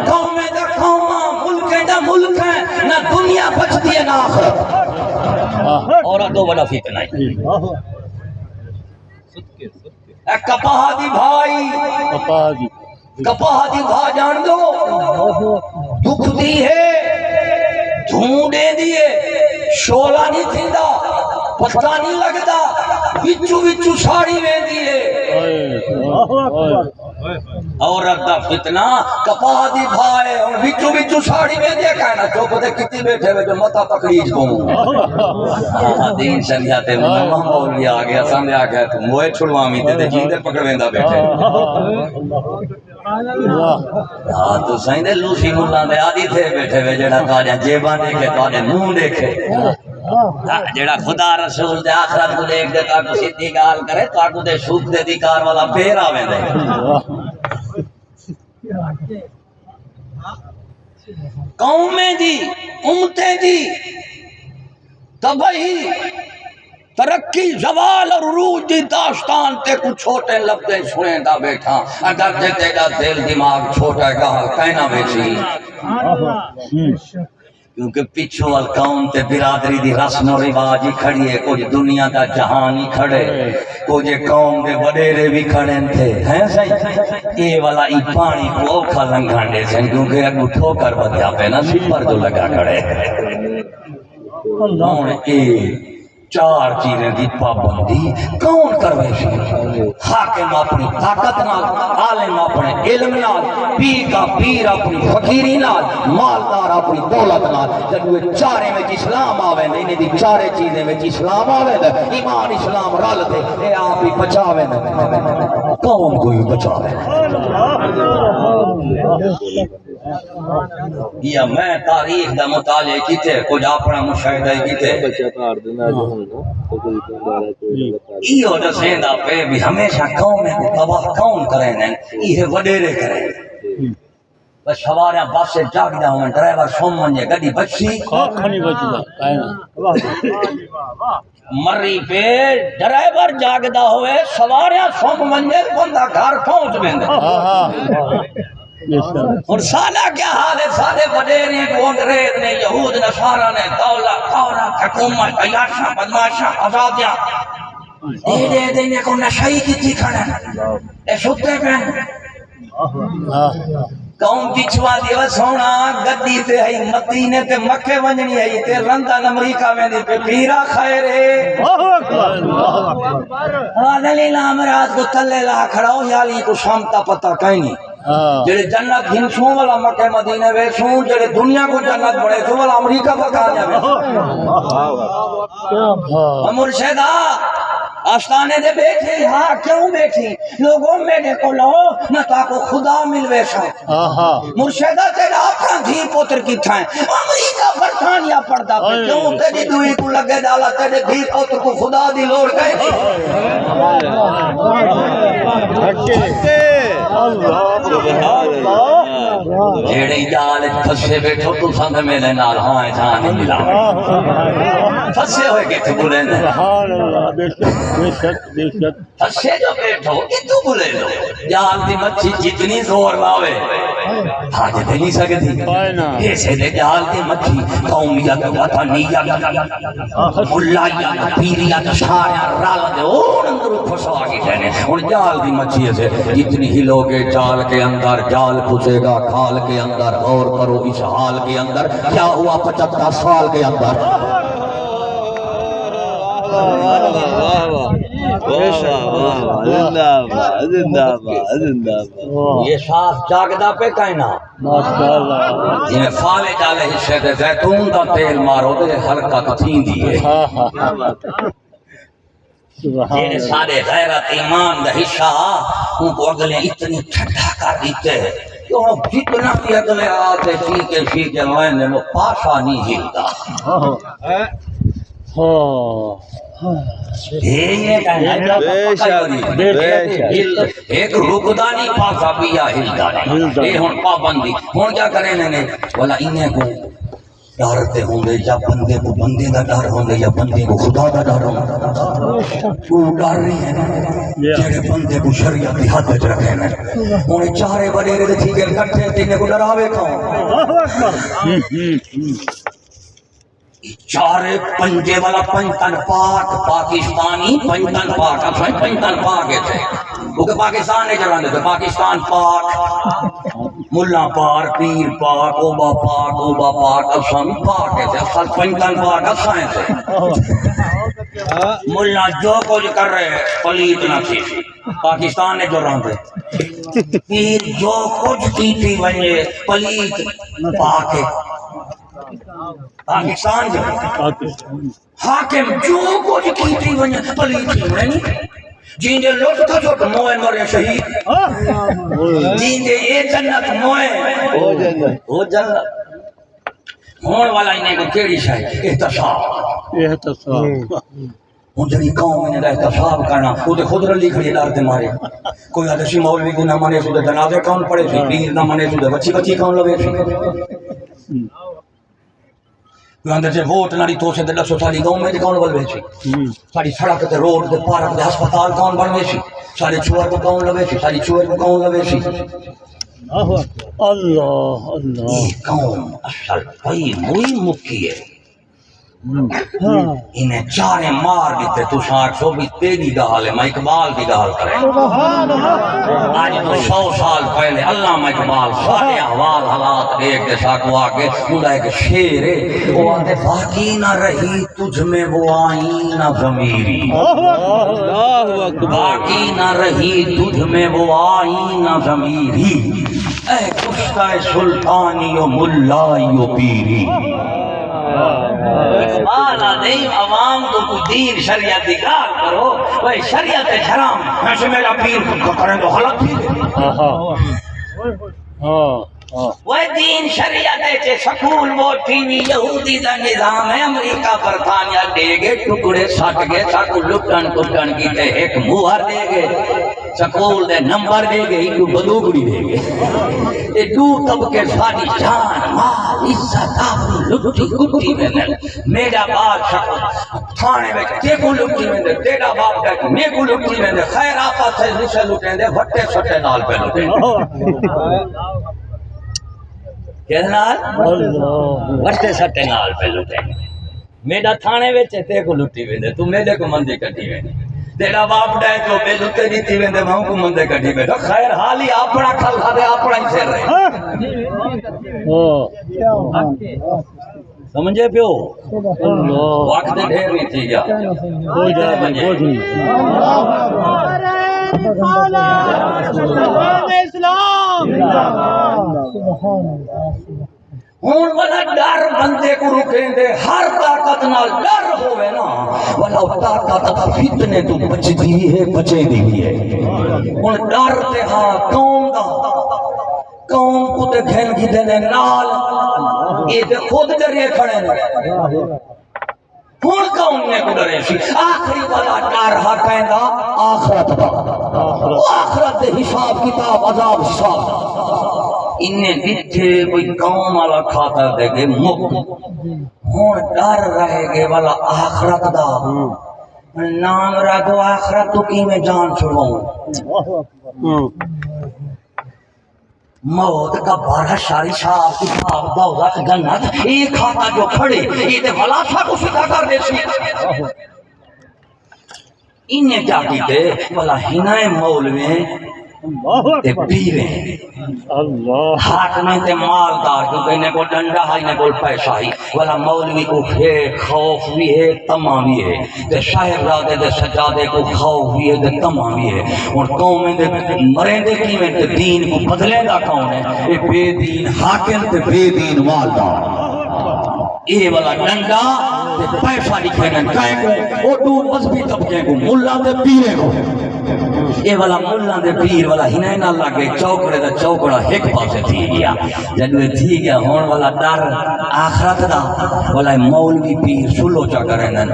قومیں دا قومہ ملکیں دا ملک ہے نہ دنیا بچتی ہے نہ آخرت عورت تو بڑا فتنہ ہے کپاہ دی بھائی کپاہ دی بھائی جان دو دکھ دی ہے دھونڈے دیئے شولا نہیں تھیندا پتہ نہیں لگتا بچو بچو ساڑی میں دیئے عورت دا فتنہ کپاہ دی بھائی اور بچو بچو ساڑی میں دیئے کہنا چوکو دے کتی بیٹھے ہوئے جو متا پکڑیج کو دین شریعت ماما مولوی آگیا سامنے آگیا تو موئے چھڑوامی تے جیندے پکڑویندہ بیٹھے تو سائیں دے لوسی ملان دے آدھی تھے بیٹھے ہوئے جڑا تاجہ جیبان دیکھے تاجہ نون دیکھے جڑا خدا رسول دے آخرت کو دیکھ دے تاکو سیدھی گال کرے تاکو دے شوک دے دیکار والا پیر آوے دے قومیں دی امتیں دی تبہی ترقی زوال اور عروج دی داستان تے کچھ چھوٹے لفظیں سنیں دا بیٹھا اگر تے تیرا دل دماغ چھوٹا گاہ کہنا بیٹھی کیونکہ پچھو وال قوم تے برادری دی رسم و رواج ہی کھڑی ہے، کچھ دنیا دا جہان ہی کھڑے، کچھ قوم دے وڈیرے بھی کھڑے تھے ہیں صحیح اے والا ای پانی کو اوکھا لنگھان دے سن کیونکہ اگو ٹھوکر بدیا پہ نا سپر جو لگا کھڑے ہوں اے چار چیزیں دی پابندی کون کروے سی؟ حاکم اپنی طاقت نال، عالم اپنے علم نال، پیر کا پیر اپنی فقیری نال، مالدار اپنی دولت نال۔ جب وہ چارے میں اسلام آوے نہیں دی چارے چیزیں میں اسلام آوے دا ایمان اسلام رل دے اے آپ ہی بچاوے نا کون کوئی بچاوے یا میں تاریخ دا مطالعہ کیتے کچھ اپنا مشاہدہ کیتے ایو دسیندا پہ بھی ہمیشہ قوم کو تباہ کون کریں یہ وڈیرے کریں بس سواریاں بس سے جاگدا ہوں ڈرائیور سوم منجے گڈی بچی کھنی بچدا مری پہ ڈرائیور جاگدا ہوئے سواریاں سوم منجے بندہ گھر پہنچ ویندا اور سالہ کیا حال ہے سارے وڈیرے کو انگریز نے یہود نصارہ نے دولت عورت حکومت عیاشہ بدماشہ آزادیاں دے دینے کو نشائی کی تھی کھڑے اے ستے پہ قوم پچھوا دیو سونا گدی تے ہے مدینے تے مکے ونجنی ہے تے لندن امریکہ میں دی پہ پیرا خیرے دلیل امراض کو تلے لا کھڑاؤ یالی کو شامتا پتہ کہیں نہیں جڑے جنت ہنسوں والا مکہ مدینے ویسوں جڑے دنیا کو جنت بڑے سوں والا امریکہ بکا جائے مرشدہ آستانے دے بیٹھے ہاں کیوں بیٹھی لوگوں میرے کو لو نہ تاکو خدا ملوے سو مرشدہ تیرا اپنا دھی پوتر کی تھائیں امریکہ برطانیہ پڑھتا پہ کیوں تیری دوئی کو لگے ڈالا تیرے دھی پوتر کو خدا دی لوڑ گئے جیڑی جال پھسے بیٹھو تو سنگ میرے نال ہاں جان نہیں ملا پھسے ہوئے کہ تو بولے پھسے جو بیٹھو کہ تو بولے لو جال دی مچھی جتنی زور لاوے حاج دے نہیں سکتی ایسے دے جال دی مچھی قومیت وطنیت ملائیت پیریت شاریاں رال دے اور اندر پھسو آگی جانے اور جال دی مچھی ایسے جتنی ہلو گے جال کے اندر جال پھسے گا کھال کے اندر غور کرو اس حال کے اندر کیا ہوا 75 سال کے اندر یہ ساس جاگدہ پہ کہنا جنہیں فالج علیہ حصے دے زیتون دا تیل مارو دے حلقہ کتھین دیئے جنہیں سارے غیرت ایمان دا حصہ ان کو اگلے اتنی ٹھنڈا کر دیتے ہیں کہ جتنا بھی اگلے آتے ٹھیک ہے میں وہ پاشا نہیں ہلتا ایک رکدانی پاسا پیا ہلتا ہے یہ ہون پابندی ہون کیا کریں نے والا انہیں کو ڈرتے ہوں گے یا بندے کو بندے کا ڈر ہوں گے یا بندے کو خدا کا ڈر ہوں گے وہ ڈر رہی ہے جڑے بندے کو شریعت کی حد وچ رکھے نے انہیں چارے بڑے رہے تھی کہ کٹھے تینے کو ڈراوے کھاؤں چارے پنجے والا پنجتن پاک پاکستانی پنجتن پاک اب سوئیں پنجتن پاک ہے تھے کیونکہ پاکستان نے چلانے تھے پاکستان پاک ملا پار پیر پاک اوبا پاک اب سوئیں پاک ہے تھے اصل پنجتن پاک اب سوئیں تھے ملا جو کچھ کر رہے ہیں پلیت نہ تھی پاکستان نے جو رہتے پیر جو کچھ کی تھی ونجے پلیت پاک ہے پاکستان جو حاکم جو کچھ کی تھی ونجے پلیت تھی نہیں جین دے لوٹ تھا جو موئے مرے شہید جین دے اے جنت موئے وہ جنت ہون والا انہیں کو کیڑی شاہی احتساب ان جنہی قوم انہیں احتساب کرنا وہ دے خود رلی کھڑی ڈارتے مارے کوئی حدثی مولوی کو نہ مانے سو دے جنازے کون پڑے سی پیر نہ مانے سو دے بچی کون لوے سی اندر سے ووٹ ناری تو سے دلسو ساری گاؤں میں کون بلوے سی ساری سڑک تے روڈ تے پارک تے ہسپتال کون بنوے سی ساری چوہر کو کون لوے سی ساری چوہر کو کون لوے سی اللہ اللہ یہ قوم اصل بھائی موئی مکی ہے انہیں چارے مار دیتے تو ساٹھ سو بھی تیری گال ہے میں اقبال کی گال کرے آج تو 100 سال پہلے علامہ اقبال سارے احوال حالات دیکھ کے ساکو آگے انہا ایک شیر ہے وہ آتے باقی نہ رہی تجھ میں وہ آئینہ ضمیری باقی نہ رہی تجھ میں وہ آئینہ ضمیری اے کشتہ سلطانی و ملائی و پیری اقبال آدھیں عوام کو دین شریعت دکھار کرو بھئی شریعت حرام ایسے میرا پیر کریں تو غلط تھی وہ دین شریعت سکول وہ ٹی وی یہودی دا نظام ہے امریکہ برطانیہ دے گے ٹکڑے سٹ گئے ساکو لٹن کٹن کی تے ایک موہر دے گے سکول دے نمبر دے گے ایک بدوگڑی دے گے یہ دو طبقے ساری جان مال عزت آبرو لٹی کٹی میں نے میرا باپ تھانے میں تیکو لٹی میں نے تیرا باپ کہتے میں کو لٹی میں نے خیر آقا سے نشے لٹیں دے وٹے سٹے نال پہ لٹیں کہنا وٹے سٹے نال پہ لٹیں میرا تھانے ویچے تیکو لٹی میں نے تو میرے کو مندی کٹی میں نے تیرا باپ ڈائے تو بے لتے نہیں تھی ویندے میں کو مندے کٹی بیٹھا خیر حالی اپنا کھل کھا دے اپنا ہی سر رہے سمجھے پیو وقت ڈھیر نہیں تھی گیا ہون والا ڈر بندے کو رکھیں دے ہر طاقت نال ڈر ہوئے نا والا طاقت تا فتنے تو بچ دی ہے بچے دی ہے ہون ڈر تے ہاں قوم دا قوم کو تے گھن کی دینے نال یہ تے خود ڈرے کھڑے نا ہون قوم نے کو ڈرے سی آخری والا ڈر ہاں کہندا آخرت دا آخرت دے حساب کتاب عذاب حساب انہیں دیتے کوئی قوم والا کھاتا دے گے مک ہون ڈر رہے گے والا آخرت دا نام رکھو آخرت تو کی میں جان چھڑواؤں موت کا بارہ شاری شاہ کتاب دوزخ جنت ایک کھاتا جو کھڑے یہ دے والا سا کو فکر کر دے سی انہیں کیا کیتے والا ہنائے مولویں تے پیریں حاکمیں تے مالدار کیونکہ انہیں کو ڈنڈا ہے انہیں کو پیسہ ہے والا مولوی کو خوف بھی ہے تمام بھی ہے تے شاہزادے دے سجادے کو خوف بھی ہے تے تمام بھی ہے اور قومیں دے مریں دے کی میں تے دین کو بدلے دا کون ہے یہ بے دین حاکم تے بے دین مالدار یہ والا ڈنڈا تے پیسہ لکھے گا کہیں کو وہ دور مذہبی طبقے کو ملا دے پیرے کو یہ والا ملہ دے پیر والا ہنائن اللہ کے چوکڑے دا چوکڑا ایک پاسے تھی گیا جنوے تھی گیا ہون والا ڈر آخرت دا والا مولوی پیر سلو چا کریں نا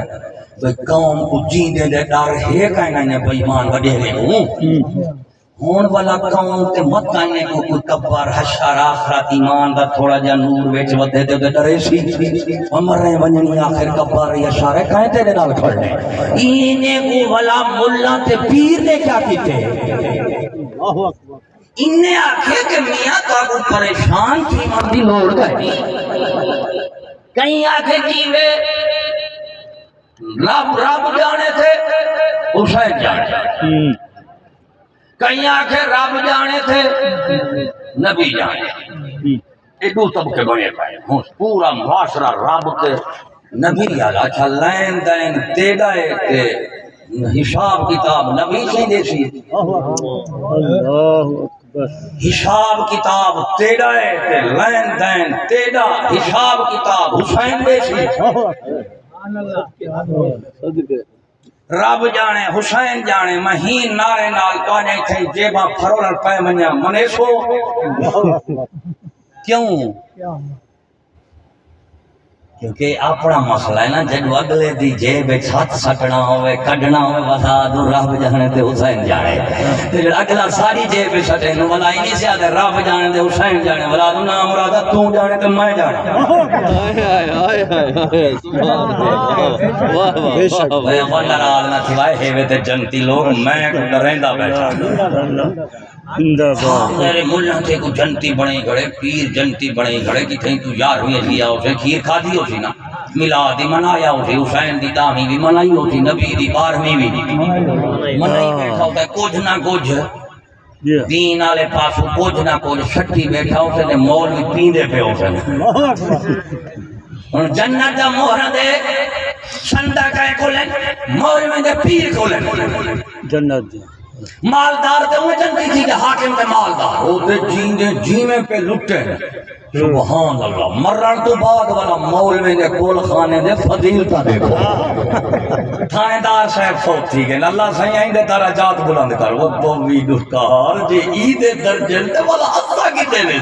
تو قوم کو جیندے دے ڈر ہے کہنا ہے بیمان وڈیرے کو ہون والا قوم تے مت آئینے کو کوئی کبار حشر آخرت ایمان دا تھوڑا جا نور ویچ ودے دے ڈرے سی امر رہے ونجنی آخر کبار یا شارے کہیں تیرے نال کھڑنے اینے کو والا ملہ تے پیر نے کیا کیتے انہیں آکھے کہ میاں کا کو پریشان کی مندی لوڑ گئی کہیں آکھے جیوے رب جانے تھے حسین جانے کہیں آنکھیں رب جانے تھے نبی جانے یہ دو طبقے بنے پائے پورا معاشرہ رب کے نبی یاد اچھا لین دین تیڑا ہے کہ حساب کتاب نبی سے دے سی حساب کتاب تیڑا ہے کہ لین دین تیڑا حساب کتاب حسین دے سی رب جانے حسین جانے مہین نارے نال کانے تھے جیبا پھرولن پائے منیا منے سو کیوں کیونکہ اپنا مسئلہ ہے نا جب اگلے دی جیب ہاتھ سٹنا ہوئے کڈنا ہوئے وسا دو رب جانے تے حسین جانے پھر اگلا ساری جیب سٹے نو والا ہی نہیں سے آدھے رب جانے تے حسین جانے والا دو نام مرادہ تو جانے تے میں جانے وہ نرال نہ تھی وائے ہیوے تے جنتی لوگ میں ڈریندا بیٹھا میرے ملہ تے کو جنتی بنے گھڑے پیر جنتی بنے گھڑے کہ کہیں تو یار ہوئے لیا اسے کھیر کھا دی ہوتی نا میلاد منایا ہوتی حسین دی دامی بھی منائی ہوتی نبی دی 12ویں بھی منائی بیٹھا ہوتا ہے کچھ نہ کچھ دین آلے پاسو کچھ نہ کچھ سٹی بیٹھا ہوتے نے مولوی پیندے پہ ہوتے نے جنت دا مہرہ دے سندہ کہے کھولیں مولوی دے پیر کھولیں جنت مالدار تے انہیں جنتی تھی کہ حاکم تے مالدار ہوتے جیندے جیمے پہ لٹے سبحان اللہ مرن تو بعد والا مولوی دے کول خانے دے فضیلتا دیکھو تھانے دار صاحب فوت تھی گئے اللہ سہی آئیں دے درجات بلند کر وہ بوی دکار جے عید درجل تے والا اصلا کی دے لے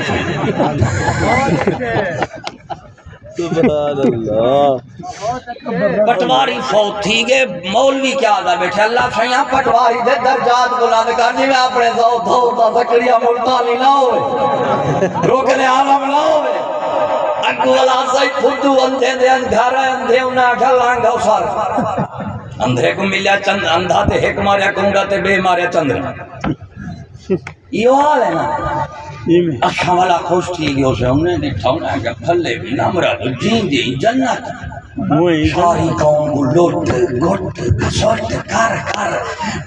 سبحان اللہ پٹواری فوت تھی گئے مولوی کیا آدھا بیٹھے اللہ سیاں پٹواری دے درجات بلند کر جی میں اپنے دور دا زکریہ ملتانی نہ ہوئے روکنے عالم نہ ہوئے اگو والا سائی پھٹو اندھے دے اندھارا اندھے انہیں آگھا لانگا سار اندھے کو ملیا چند اندھا تے ایک ماریا کنگا تے بے ماریا چندر یہ حال ہے نا اچھا والا خوش تھی گئے اسے انہیں دیکھا انہیں کہ پھلے بھی نامرہ تو جین دی جنت ساری قوم کو لوٹ گھٹ گھسوٹ کر کر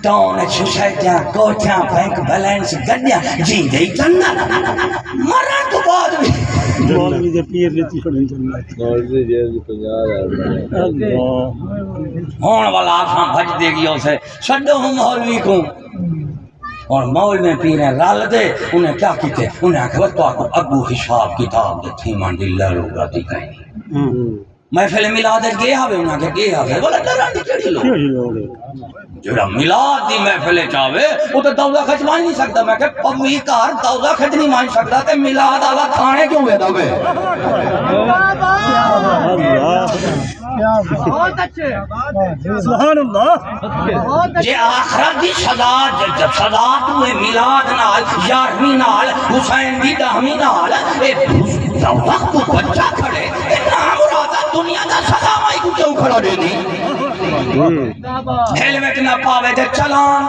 ٹاؤن سوسائٹیاں کوٹیاں بینک بیلنس گڈیاں جین دی جنت مرہ تو بعد بھی مولوی دے پیر لیتی کھڑی جنت مولوی جیب کی 50,000 ہون والا آسان بھج دے گی اسے چھڈو ہوں مولوی کو اور مولوی پیریں رال دے انہیں کیا کیتے انہیں آکھا تو آکو ابو حساب کتاب دے تھی مانڈی لڑوگا دی کہیں محفل میلاد گئے ہوئے انہیں کہ گئے ہوئے بولا ڈران دی چڑی لوگ جڑا میلاد دی محفل چاہوے وہ تو دوزہ خچ مان نہیں سکتا میں کہ پوی کار دوزہ خچ نہیں مان سکتا تے میلاد آلہ کھانے کیوں گئے دوے بہت اچھے سبحان اللہ جے آخرت دی سزا جب سزا توے میلاد نال 11ویں نال حسین دی 10ویں نال اے دوزخ تو بچہ کھڑے اے نام مرادہ دنیا دا سزا مائی کو کیوں کھڑا دے دی ہیلمٹ نہ پاوے تے چلان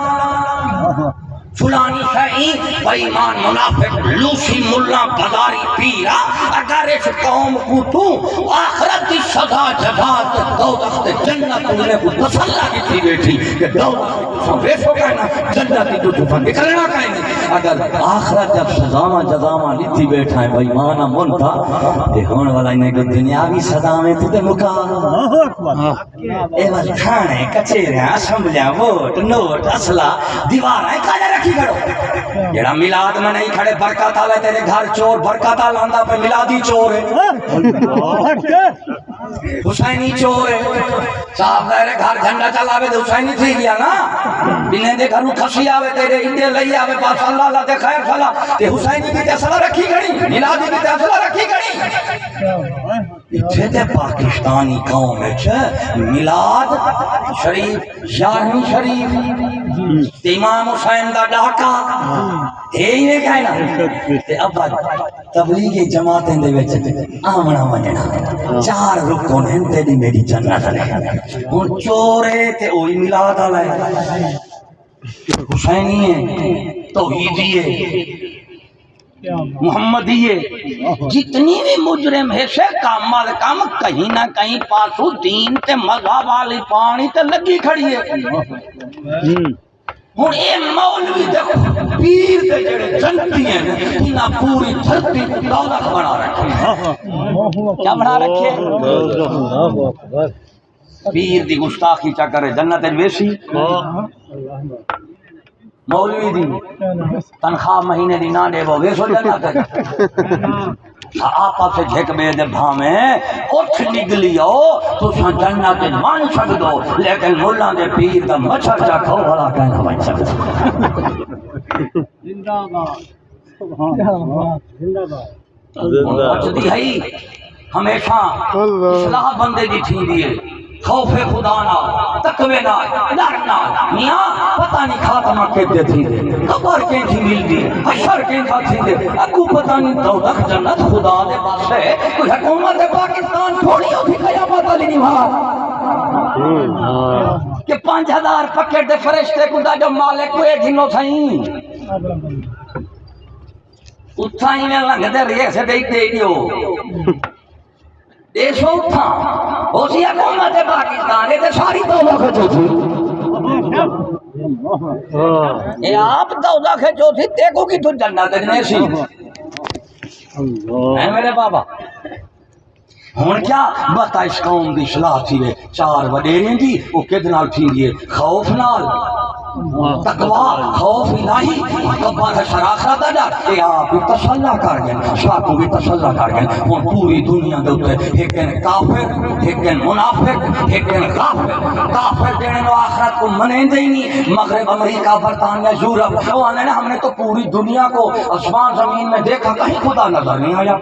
فلانی شاہی بےمان منافق لوسی ملا بازاری پیرا اگر اس قوم کو تو آخرت کی سزا جزات دوزخ تے جنت انہیں کو تسلا کی تھی بیٹھی کہ دوزخ بیسو کہنا جنت کی تو نکلنا کہیں گے اگر آخرت جب سزاما جزاما لیتی بیٹھا ہے بےمانا منتا تے ہون والا انہیں کو دنیاوی سزا میں تو تے مکان اے بس کھانے کچیرے اسمبلیاں ووٹ نوٹ اصلہ دیواریں کھانے رکھی کرو جڑا میلاد میں نہیں کھڑے برکات آلے تیرے گھر چور برکات آلہ پہ میلادی چور ہے حسینی چور ہے صاحب تیرے گھر جھنڈا چلاوے تو حسینی تھی گیا نا انہیں دے گھروں کھسی آوے تیرے انڈے لئی آوے پاس اللہ اللہ تے خیر خلا تے حسینی کی تیسلہ رکھی گھڑی میلادی کی تیسلہ رکھی گھڑی اتھے تے پاکستانی قوم ہے میلاد شریف 11ویں شریف تے امام حسین دا ڈاکا یہ کہنا تے ابا تبلیغ جماعتیں دے وچ آمنا مننا 4 رکن ہیں تیری میری جنت ہے ہن چورے تے اوہی میلاد والا ہے حسینی ہے توحیدی ہے محمدی ہے جتنی بھی مجرم ہے سے کامل کام کہیں نہ کہیں پاسو دین تے مذہب والی پانی تے لگی کھڑی ہے ہن اے مولوی دیکھو پیر تے جڑے جنتی ہیں انہاں پوری دھرتی کو دوزخ بنا رکھے کیا بنا رکھے پیر دی گستاخی چا کرے جنت ویسی مولوی دی تنخواہ مہینے دی نہ دے وہ ویسو جنت آپا سے جھک بے دے بھامیں اٹھ نگلی ہو تو سن جنت مان سکدو لیکن ملا دے پیر دا مچھر چا کھو والا کہنا مان سکدو زندہ باد زندہ باد دی ہے ہمیشہ اصلاح بندے دی تھی دیئے خوف خدا نہ تقوی نہ ڈرنا میاں پتہ نہیں خاتمہ کہتے تھی قبر کے تھی مل دی حشر کے تھی دے اکو پتہ نہیں دوزخ جنت خدا دے پاس ہے کوئی حکومت پاکستان تھوڑی ہوتی قیامت علی نمار کہ 5000 پکڑ دے فرشتے کو دا جو مالک کو ایک دنوں تھیں اتھا ہی میں لنگ دے رہے سے دے دیو دیشو اتھا ہو سی حکومت پاکستان ہے ساری دوزہ کھچو تھی اے آپ دوزہ کھچو تھی دیکھو کی تو جنت دیکھنے سی اے میرے بابا ہون کیا بتا اس قوم دی اصلاح تھی وے چار وڈیریں دی وہ کدنال تھی گئے خوف نال تقوی خوف الہی کبار شراخہ دا جا اے آپ بھی تسلح کر گئے شاکو بھی تسلح کر گئے ہون پوری دنیا دے ہوتے ایکن کافر ایکن منافق ایکن غافر کافر دینے نو آخرت کو منیں دے نہیں مغرب امریکہ برطانیہ یورپ وہ آنے نا ہم نے تو پوری دنیا کو آسمان زمین میں دیکھا کہیں خدا نظر نہیں آیا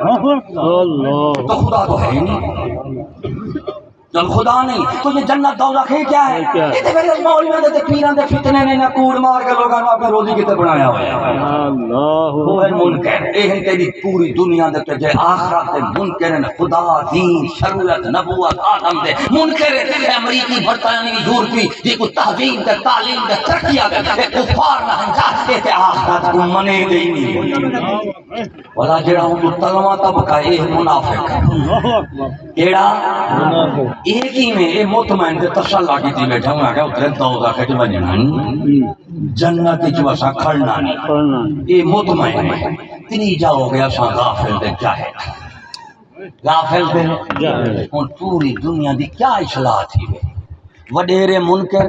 تو خدا تو ہے ہی نہیں جب خدا نہیں تو یہ جنت دوزخ ہے کیا ہے یہ تے میرے مولویوں دے پیراں دے فتنے نے نہ کوڑ مار کے لوگاں نو اپنی روزی کتے بنایا ہوا ہے اللہ وہ ہے منکر اے ہیں تیری پوری دنیا دے تے آخرت دے منکر ہیں خدا دین شریعت نبوت آدم دے منکر ہے امریکی برطانوی یورپی جی کو تہذیب دے تعلیم دے ترقیہ دے کفار نہ ہنجا تے آخرت کو منے گئی نہیں ولا جڑا ہوں تلوا طبقہ اے منافق کیڑا ایک ہی میں اے مطمئن دے تسلا کی تھی بیٹھا ہوں آگا اترے دوزخ کے بننا جنت جو اسا کھڑنا نہیں اے مطمئن ہے تنی جاؤ گیا سا غافل دے جاہل غافل دے اور پوری دنیا دی کیا اصلاح تھی وڈیرے منکر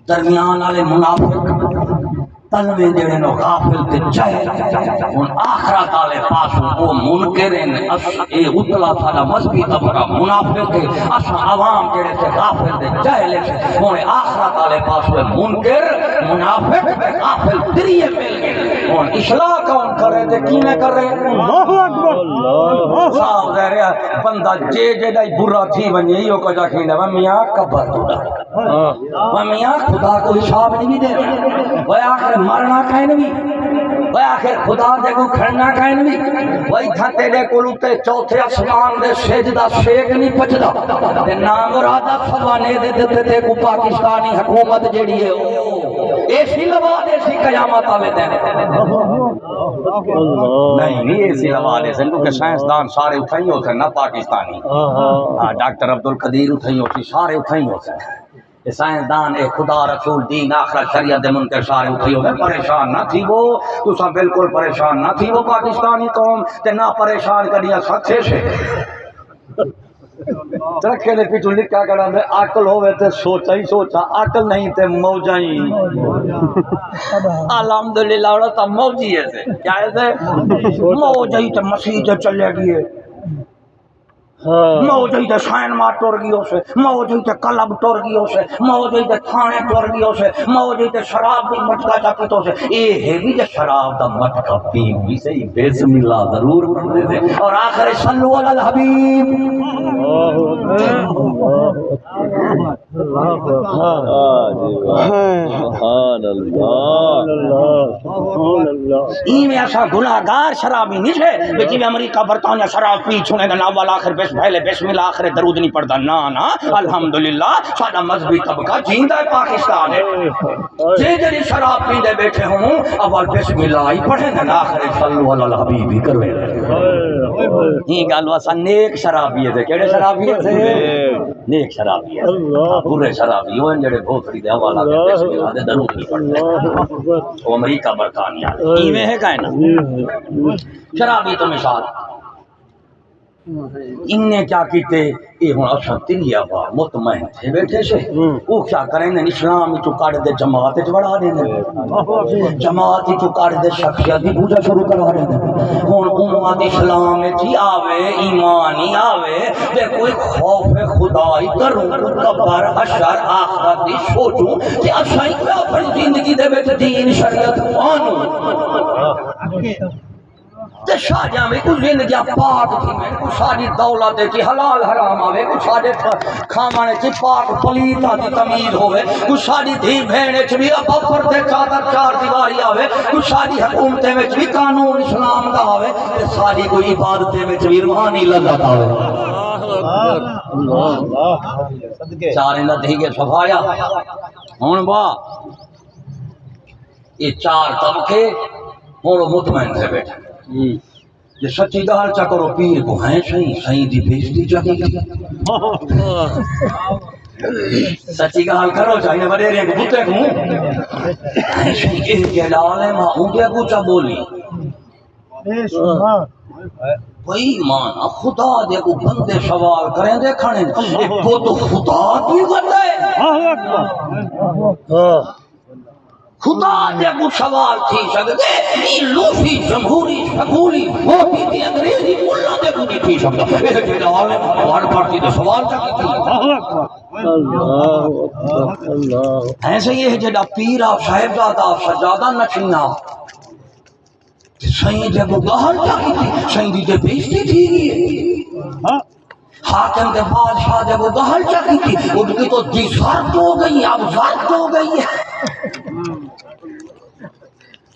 درمیان والے منافق تلوے جڑے نو غافل تے جاہل ان آخرت والے پاسوں وہ منکر ہیں اے اتلا سارا مذہبی طبقہ منافق ہے اساں عوام جڑے تے غافل تے جاہل ہیں وہ آخرت والے پاسوں منکر منافق غافل دریے مل گئے اور اصلاح کون کرے تے کینے کرے اللہ اکبر صاحب دے رہا بندہ جے جے برا تھی ونجے یو کو جا کھیندا میاں قبر خدا میاں خدا کو حساب نہیں دے وہ آخر مرنا کہیں بھی وہ آخر خدا دے کو کھڑنا کہیں بھی وہی تھا تیرے کو لوتے چوتھے آسمان دے سجدہ شیک نہیں پچدا تے نام مرادہ فوانے دے دیتے تے کو پاکستانی حکومت جڑی ہے ایسی لوا دے سی قیامت آوے دے نہیں ایسی لوا دے سے کیونکہ سائنسدان سارے اتھائی ہوتے ہیں نا پاکستانی ڈاکٹر عبدالقدیر اتھائی ہوتی سارے اتھائی ہوتے ہیں سائنسدان اے خدا رسول دین آخرت شریعت دے منکر سارے اٹھی ہوئے پریشان نہ تھی وہ تو سب بالکل پریشان نہ تھی وہ پاکستانی قوم تے نہ پریشان کریاں سچے سے ترکے دے پیچھو لکھا کرا دے عقل ہوئے تے سوچا ہی سوچا عقل نہیں تے موجا ہی الحمدللہ اوڑا موجی ہے سے کیا ہے سے موجا ہی تے مسیح جو چلے گئے موجود سائنما ٹور گیو سے موجود کلب ٹور گیو سے موجود تھانے ٹور گیو سے موجود شراب بھی مٹکا جا پیتو سے اے ہے بھی جو شراب دا مٹکا پی بھی صحیح بسم اللہ ضرور پڑھتے تھے اور آخر صلو علی الحبیب سبحان اللہ میں ایسا گناہگار شرابی نہیں ہے لیکن امریکہ برطانیہ شراب پی چھونے دا ناول آخر پہلے بسم اللہ آخر درود نہیں پڑھتا نا الحمدللہ سارا مذہبی طبقہ جیندہ ہے پاکستان ہے جے جری شراب پیندے بیٹھے ہوں اول بسم اللہ ہی پڑھیں نا آخر صلو علی الحبیب ہی کروے یہ گل واسا نیک شرابی ہے کیڑے شرابی ہے نیک شرابی ہے برے شرابی ہوئے جڑے بھوتری دے حوالہ دے بسم اللہ دے درود نہیں پڑھتے وہ امریکہ برطانیہ میں ہے کائنا شرابی تو مثال انہیں کیا کیتے یہ ہوں اچھا تنیا با مطمئن تھے بیٹھے سے وہ کیا کریں گے اسلامی تو کاڑ دے جماعت بڑھا دیں گے جماعت تو کاڑ دے شخصیت بھی پوجا شروع کروا دیں گے ہوں امت اسلام تھی آوے ایمان ہی آوے دے کوئی خوف خدائی کروں کبر حشر آخرت دی سوچوں کہ اچھا ہی کیا اپنی زندگی دے بیٹھے دین شریعت مانوں تے شاہجہاں میں کچھ زندگی پاک تھی میں کچھ ساری دولت تھی حلال حرام آوے کچھ سارے کھامانے تھی پاک پلیت آتی تمیز ہوئے کچھ ساری دھی بہنے چوی ابا پردے چادر چار دیواری آوے کچھ ساری حکومتیں میں چوی قانون اسلام دا آوے ساری کوئی عبادتیں میں چوی روحانی لذت آوے چاریں دا دھی کے صفایا ہون با یہ چار طبقے ہوں مطمئن تھے بیٹھے یہ سچی گال چا کرو پیر کو ہیں سائیں دی بےزتی چا کی سچی گال کرو چاہیے وڈیرے کو بوتے کو ہیں سائیں یہ جلال ہے ماں اون دے کو چا بولی بھئی مانا خدا دے کو بندے سوال کریں دے کھانے وہ تو خدا کی بندہ ہے خدا دے کو سوال تھی سکتے یہ لوفی جمہوری سکولی موٹی دی انگریزی ملہ دے کو نہیں تھی سکتا یہ جلال ہے وارڈ پارٹی دے سوال چاہی تھی ایسے یہ جڑا پیر آپ صاحبزادہ آپ سجادہ نشینہ سائیں جب وہ گہر چاہی تھی سائیں دی جب بیشتی تھی گئی حاکم دے بادشاہ جب وہ گہر چاہی تھی ان کی تو جی زرد ہو گئی اب زرد ہو گئی ہے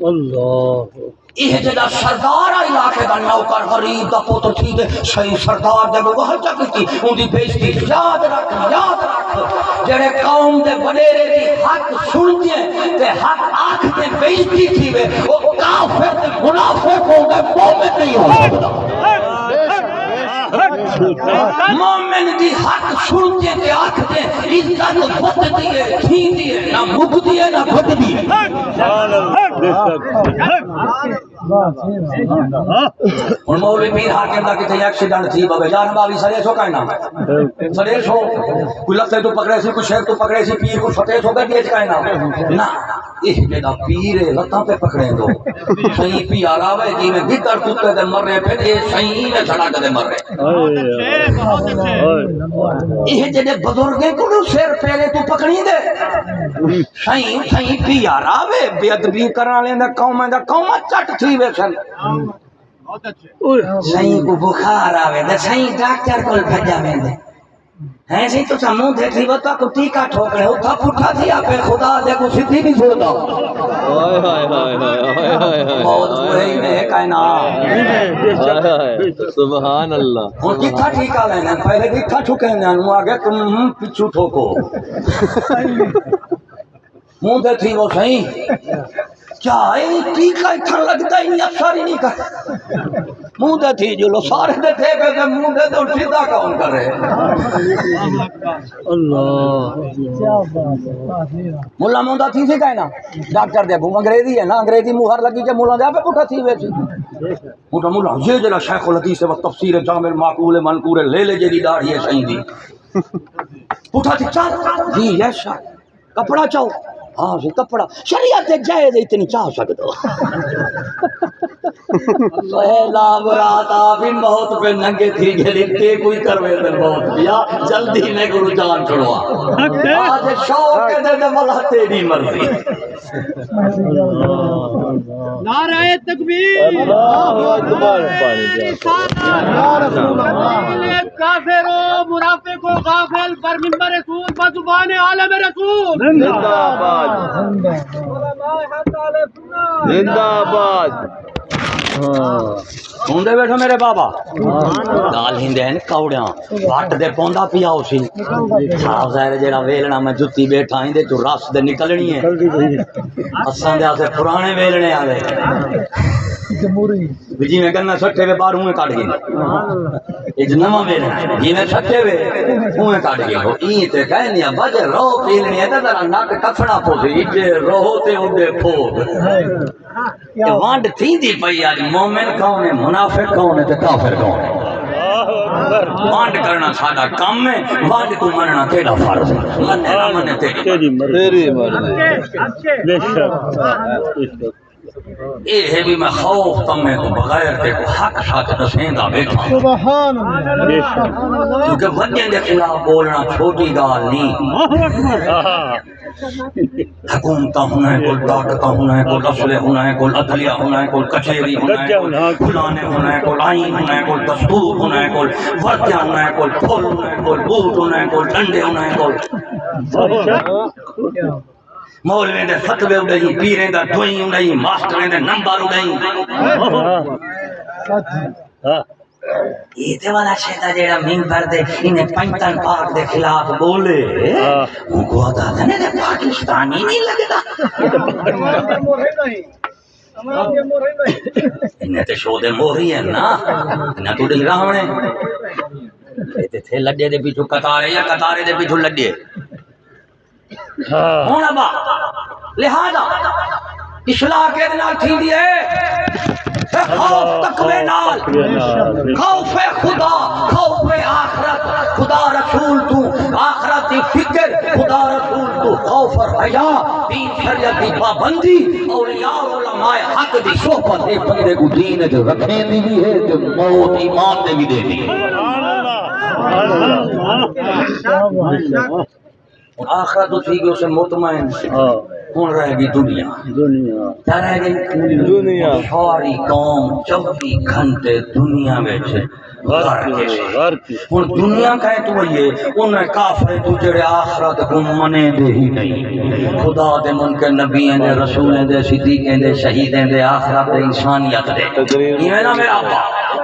اللہ یہ جدا سردار علاقے دا نوکر غریب دا پوتر تھی دے صحیح سردار جب وہ گہر چاہی تھی ان دی بیشتی یاد رکھ جڑے قوم دے وڈیرے دی حق سن دے تے حق آنکھ دے بیشتی تھی وے وہ کافر تے منافق ہو گئے مومن نہیں ہو سکتا مومن دی حق سن دے تے آنکھ دے عزت بت دیئے تھی دیئے نہ مک دیئے نہ بھٹ دیئے اور مولوی پیر حاکم دا کتے ایکسیڈنٹ تھی بابے جان باوی سڑے سو کائنا سڑے سو کوئی لفتے تو پکڑے سی کوئی شیخ تو پکڑے سی پیر کو سٹے سو گئے دیچ کائنا نا اس جدا پیر لتاں پہ پکڑے دو صحیح پیار آوے جی میں گھر کتے دے مر رہے پھر یہ صحیح میں چھڑا کدے مر رہے یہ جدے بزرگیں کو سیر پہلے تو پکڑی دے صحیح پیار آوے بے ادبی کرالے دا قوم چٹ تھی ویسن صحیح کو بخار آوے دا صحیح ڈاکٹر کو بھجا میں دے ہیں سی تو سموں دیکھ لی وقتا کو ٹیکا ٹھوکڑے اتھا پٹھا تھی آپ خدا دے کو سدھی بھی چھوڑ دو بہت بڑی میں کائنا سبحان اللہ ہوں کتھا ٹیکا لینا پہلے کتھا ٹھوکے لینا آگے تم پچھو ٹھوکو منہ دے تھی وہ صحیح کیا ہے ٹیکا اتھا لگتا ہی نہیں اثر ہی نہیں کر منہ دے تھی جو لو سارے دے تھے کہ منہ دے تو سیدھا کون کر رہے اللہ ملا موندا تھی سی کہنا ڈاکٹر دے بھو انگریزی ہے نا انگریزی مہر لگی کہ ملا دے پہ پٹھا تھی ویسی موٹا ملا یہ جڑا شیخ الحدیث و تفسیر جامع معقول منقور لے لے جی داڑھی ہے صحیح دی پٹھا تھی چاہ جی یس کپڑا چاہو ہاں سی کپڑا شریعت جائز اتنی چاہ سکتا سہیلا برات آپ ہی بہت پہ ننگے تھی گھلی تے کوئی کروے دن بہت بیا جلدی میں گرو جان چھڑوا آج شوق دے دے ملا تیری مرضی نعرہ تکبیر اللہ اکبر کافروں منافقوں غافل پر منبر رسول بزبان عالم رسول زندہ آباد زندہ آباد سوندے بیٹھو میرے بابا گال ہندین کوڑیاں واٹ دے پوندا پیا اسی صاحب ظاہر جڑا ویلنا میں جُتی بیٹھا ہندے تو رس دے نکلنی ہے اساں دے اسے پرانے ویلنے آوے جی میں گنا سٹے وے باہر ہوئے کاٹ گئے اج نواں ویلنا جی میں سٹے وے ہوئے کاٹ گئے ہو ای تے کہنی بج رو پیلنی ہے تے ذرا نک کفڑا پوسی اج رو تے اڈے پھوگ کہ وانڈ تھی دی پئی آج مومن کون ہے منافق کون ہے تے کافر کون ہے وانڈ کرنا ساڈا کام ہے وانڈ کو مننا تیرا فرض ہے مننے نہ مننے تیری مرضی بے شک اے ہے بھی میں خوف تمہیں تو بغیر تے کو حق ساتھ دسیندا بیٹھا سبحان اللہ کیونکہ وجہ دے خلاف بولنا چھوٹی گال نہیں حکومت ہونا ہے کوئی ڈاکٹر ہونا ہے کوئی اسلحہ ہونا ہے کوئی عدلیہ ہونا ہے کوئی کچہری ہونا ہے کوئی فلانے ہونا ہے کوئی آئین ہونا ہے کوئی دستور ہونا ہے کوئی ورتیاں ہونا ہے کوئی پھول ہونا ہے کوئی بوٹ ہونا ہے کوئی ڈنڈے ہونا ہے کوئی مولوی دے فتوے اڑائی پیریں دا ڈوئیں اڑائی ماسٹریں دے نمبر اڑائی یہ والا شیطان جیڑا منبر دے انہیں پنجتن پاک دے خلاف بولے ان کو آتا تھا نے پاکستانی نہیں لگتا انہیں تے شو دے موری ہیں نا انہیں تو ڈل رہا ہونے یہ تھے لڈے دے پیچھو قطارے یا قطارے دے پیچھو لڈے ہونا با لہذا اصلاح کے دنال تھی دیئے خوف تقوی نال خوف خدا خوف آخرت خدا رسول تو آخرت کی فکر خدا رسول تو خوف اور حیا دین شریعت کی پابندی اولیاء علماء حق دی صحبت ایک بندے کو دین جو رکھیں دی بھی ہے جو موت ایمان دے بھی دے دی آخرت اسی کے اسے مطمئن کون رہے گی دنیا کیا رہے گی دنیا ساری قوم 24 گھنٹے دنیا میں چھے ہن دنیا کہے تو یہ انہیں کافر تو جڑے آخرت کو منے دے ہی نہیں خدا دے من کے نبییں دے رسولیں دے صدیقیں دے شہیدیں دے آخرت دے انسانیت دے یہ ہے نا میرا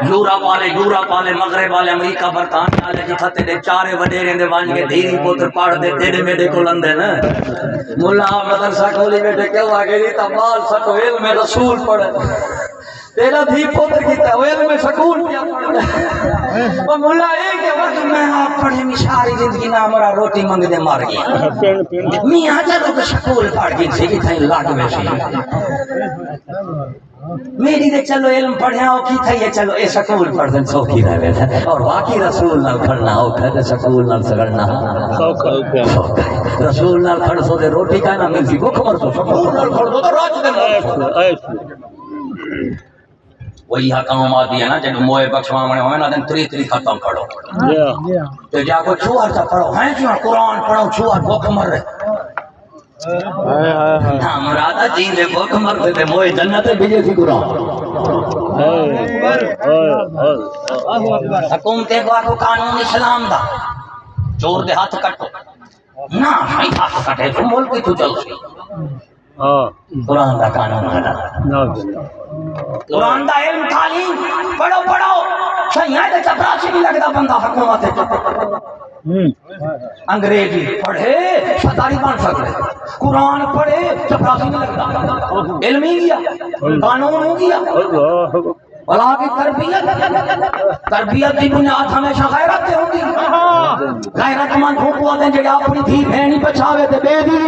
یورپ والے مغرب والے امریکہ برطانیہ والے جی خطے دے چارے وڈیرے دے وانج کے دھیری پوتر پاڑ دے تیرے میرے کو لندے نا ملا مدرسہ کھولی بیٹے کیوں آگے نہیں تمال سکو علم رسول پڑھے تیرا دھی پوتر کی علم سکول کیا پڑھے وہ ملا ایک وقت میں آپ پڑھے مشاری زندگی نہ ہمارا روٹی منگ دے مار گیا میاں چلو کہ سکول پڑھ گئی سی کہ تھیں لاگ میں سی میری دے چلو علم پڑھیا ہو کی تھا یہ چلو اے سکول پڑھ دیں سوکھی رہ بیٹھا اور واقعی رسول نال کھڑنا ہو کہتے سکول نال سگڑنا رسول نال کھڑ سو دے روٹی کا نہ ملتی بھوک مر سو سکول نال کھڑ سو دے راج دے مر وہی حکام آتی ہے نا جب موئے بخشوامنے ہوئے نا دن تری ختم پڑھو تو جا کو چھوار تا پڑھو ہیں چھوار قرآن پڑھو چھوار بھوک مر رہے مرادہ جین دے بھوک مر رہے موئے جنت بھیجے تھی قرآن حکومتیں کو قانون اسلام دا چور دے ہاتھ کٹو نا صحیح ہاتھ کٹے تو ملک تو چل سی قرآن دا قانون ہے قرآن دا علم تعلیم پڑھو صحیح ہے چپراسی نہیں لگتا بندہ حکومت ہے انگریزی پڑھے ستاری بن سکتے قرآن پڑھے چپراسی نہیں لگتا علم ہی گیا قانون ہو گیا بلا کی تربیت کی بنیاد ہمیشہ غیرت ہوں گی غیرت مند حقوق دیں جگہ اپنی تھی بہنی بچاوے تے بے دی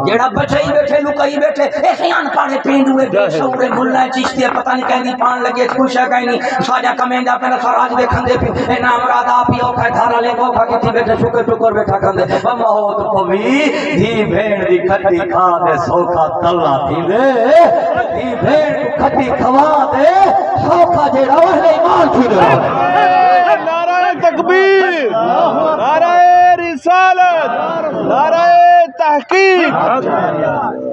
جیڑا بچائی بیٹھے لکائی بیٹھے ایسے ان پاڑے پینڈوے بے شعورے ملہ چیشتے پتہ نہیں کہیں دی پان لگے کچھ ہے کہیں نہیں ساجہ کمیندہ پہنا سراج دے کھندے پی اے نام رادا پی اوکھا دھارا لے گو کھا کی بیٹھے شکر بیٹھا کھندے بمہوت پوی دھی بھیڑ دی کھٹی کھا دے سوکھا تلا تھی دے دھی بھیڑ دی کھٹی کھوا دے سوکھا جیڑا وہلے ایمان چھو دے نعرہ تکبیر نعرہ رسالت نعرہ تحقیق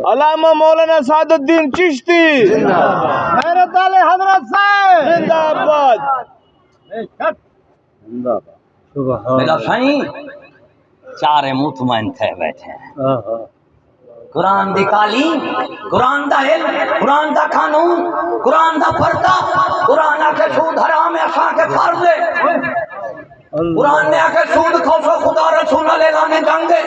علامہ مولانا سعد الدین چشتی حیرت علی حضرت صاحب زندہ آباد میرا سائیں چارے مطمئن تھے بیٹھے ہیں قرآن دی تعلیم قرآن دا علم قرآن دا قانون قرآن دا پردہ قرآن آکے سود حرام ہے اساں کے فرض ہے قرآن نے آکے سود کھوسو خدا رسول اللہ نے جنگ دے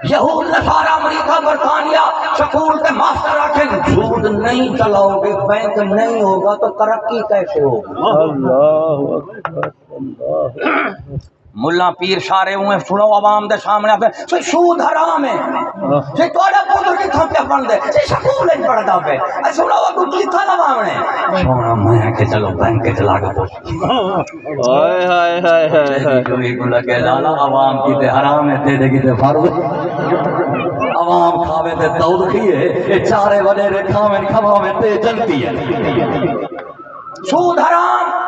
یہود نصارہ امریکہ برطانیہ سکول کے ماسٹر آکے سود نہیں چلاؤ گے بینک نہیں ہوگا تو ترقی کیسے ہوگا اللہ اکبر اللہ ملا پیر سارے ہوئے سنو عوام دے سامنے آپے سود حرام ہے سے توڑا پودر کی تھا پیا بن دے سے سکول نہیں پڑھتا پہ سنو وہ کی تھا عوام نے سونا میں کہ چلو بینک کے چلا کے پوچھ ہائے ہائے ہائے ہائے جو ایک لگے لالا عوام کی تے حرام ہے تیرے کی تے فرض عوام کھاوے تے دودھ کیے یہ چارے وڈیرے کھاوے تے جلتی ہے سود حرام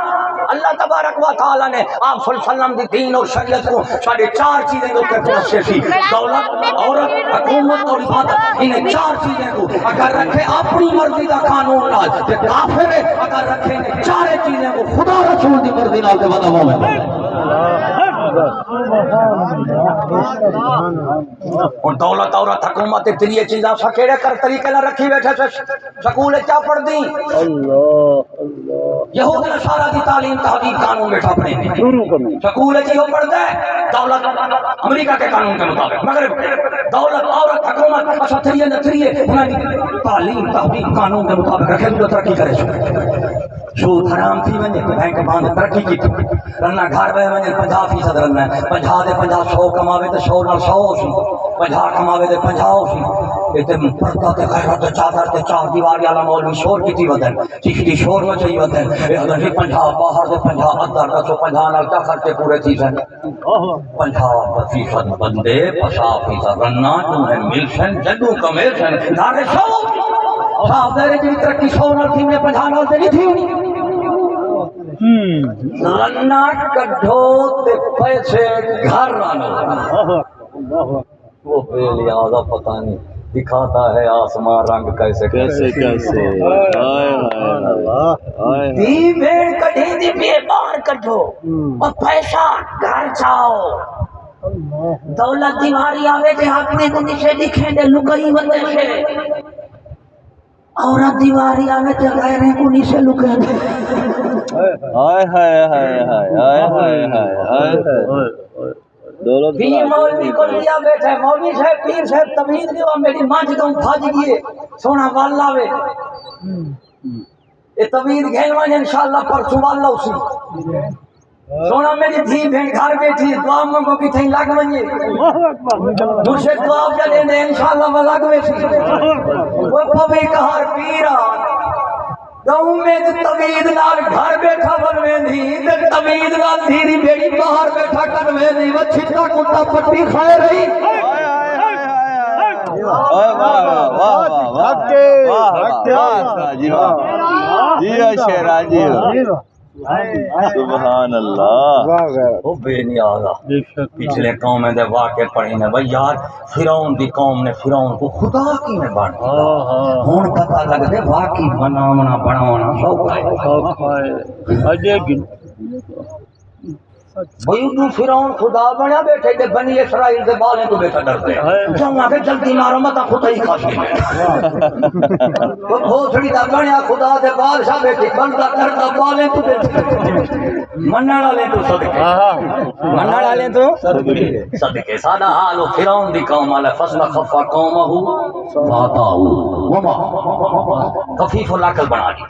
اللہ تبارک و تعالی نے آپ صلی اللہ علیہ وسلم دی دین اور شریعت کو ساڑھے 4 چیزیں کو پہنچے سی دولت عورت حکومت اور عبادت انہیں 4 چیزیں کو اگر رکھے اپنی مرضی کا قانون نال تے کافر ہے اگر رکھے انہیں 4 چیزیں کو خدا رسول دی مرضی نال تے بدعوا ہے اور دولت عورت حکومت تریے چیزاں سکیڑے کر طریقے نہ رکھی بیٹھے سے سکول کیا پڑھ دی یہود نصارہ کی تعلیم تہذیب قانون بیٹھا پڑھیں گے سکول چیزوں پڑھ دے دولت امریکہ کے قانون کے مطابق مگر دولت عورت حکومت اچھا تریے نہ تریے تعلیم تہذیب قانون کے مطابق رکھے تو ترقی کرے سود حرام تھی ونے بینک باندھ ترقی کی رنا گھر میں ونے 50% رنا 50 دے 50 100 کماوے تے 100 نال 100 سی 50 کماوے تے 50 سی اتے پردہ تے غیرت تے چادر تے چار دیواری والا مولوی شور کیتی ودن چشتی شور مچائی ودن اے حضرت 50 باہر دے 50 ادھر 150 نال کیا خرچے پورے تھی سن 50% بندے 50% رنا جو ہے ملسن جدو کمیشن دارے شو صاحب دے جی ترقی 100 نال تھی نے 50 نال تے نہیں تھی رنا کڈھو تے پیسے گھر آنو وہ بے لحاظہ پتہ نہیں دکھاتا ہے آسمان رنگ کیسے کیسے کیسے دی بھیڑ کڈھی دی بے باہر کڈھو اور پیسہ گھر چاہو دولت دیواری آوے تے حق میں کو نیچے لکھیں دے لکئی وندے سے عورت دیواری آوے تے غیریں کو نیچے لکیں دے ہائے ہائے ہائے ہائے ہائے ہائے دولت بھی مولوی کو لیا بیٹھے مولوی صاحب پیر صاحب تمید دیوا میری مانج دوں بھاج گئے سونا والا وے یہ تمید گھن وان انشاءاللہ پرسوں والا اسی سونا میری دھی بہن گھر بیٹھی دعا منگو کی تھیں لگ ونجے دوسرے دعا جلے دے انشاءاللہ وہ لگ بیٹھی وہ پوی کہار پیرا دوں میں تمید نال گھر بیٹھا بنوے دی تمید نال دھیری بیڑی باہر بیٹھا کروے دی وہ چھتا کتا پٹی کھائے رہی سبحان اللہ وہ بے نیازہ پچھلے قومیں دے واقع پڑھی نے بھئی یار فرعون دی قوم نے فرعون کو خدا کی میں بڑھ ہون پتہ لگ دے واقعی بناونا بناونا سوکھ ہے بھئی تو فرعون خدا بنا بیٹھے تے بنی اسرائیل دے بالیں تو بیٹھا ڈرتے جاؤں کہ جلدی مارو متا خدا ہی کھاسی وہ بھوسڑی دا بنیا خدا دے بادشاہ بیٹھے بندہ کرتا بالیں تو بیٹھے مننا لے تو مننا لے تو صدقے سادہ حالو فرعون دی قوم علی فصل خفا قومہو فاتاہو وما خفیف العقل بنا دی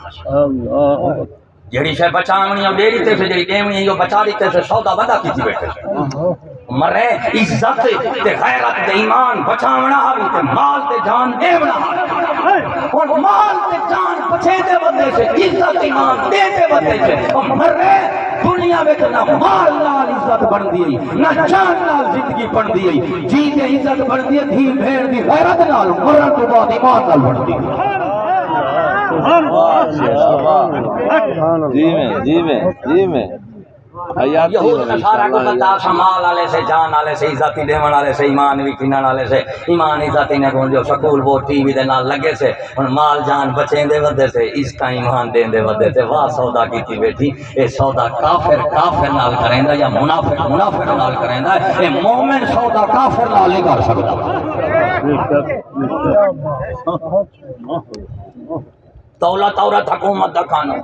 جیڑی شے بچاونی اب دیری تے سے جیڑی دیونی یہ بچا دیتے سے سودا بندہ کیتی بیٹھے مرے عزت تے غیرت تے ایمان بچاونا ہوئی تے مال تے جان دیونا اور مال تے جان بچے دے بدے سے عزت ایمان دے دے بدے سے اور مرے دنیا میں تو نہ مال نال عزت بن دی نہ جان نال زندگی بن دی جی تے عزت بن دی دھی بھیڑ دی غیرت نال مرن تو بعد ایمان نال بن دی جی میں یہود نصارہ کو بتا مال والے سے جان والے سے عزتی دیون والے سے ایمان بھی کھنن والے سے ایمان عزتی نے کو جو سکول وہ ٹی وی دے نال لگے سے اور مال جان بچیں دے ودے سے اس کا ایمان دین دے ودے سے واہ سودا کیتی بیٹھی اے سودا کافر نال کریندا یا منافق نال کریندا اے مومن سودا کافر نال نہیں کر سکدا دولت عورت حکومت دا قانون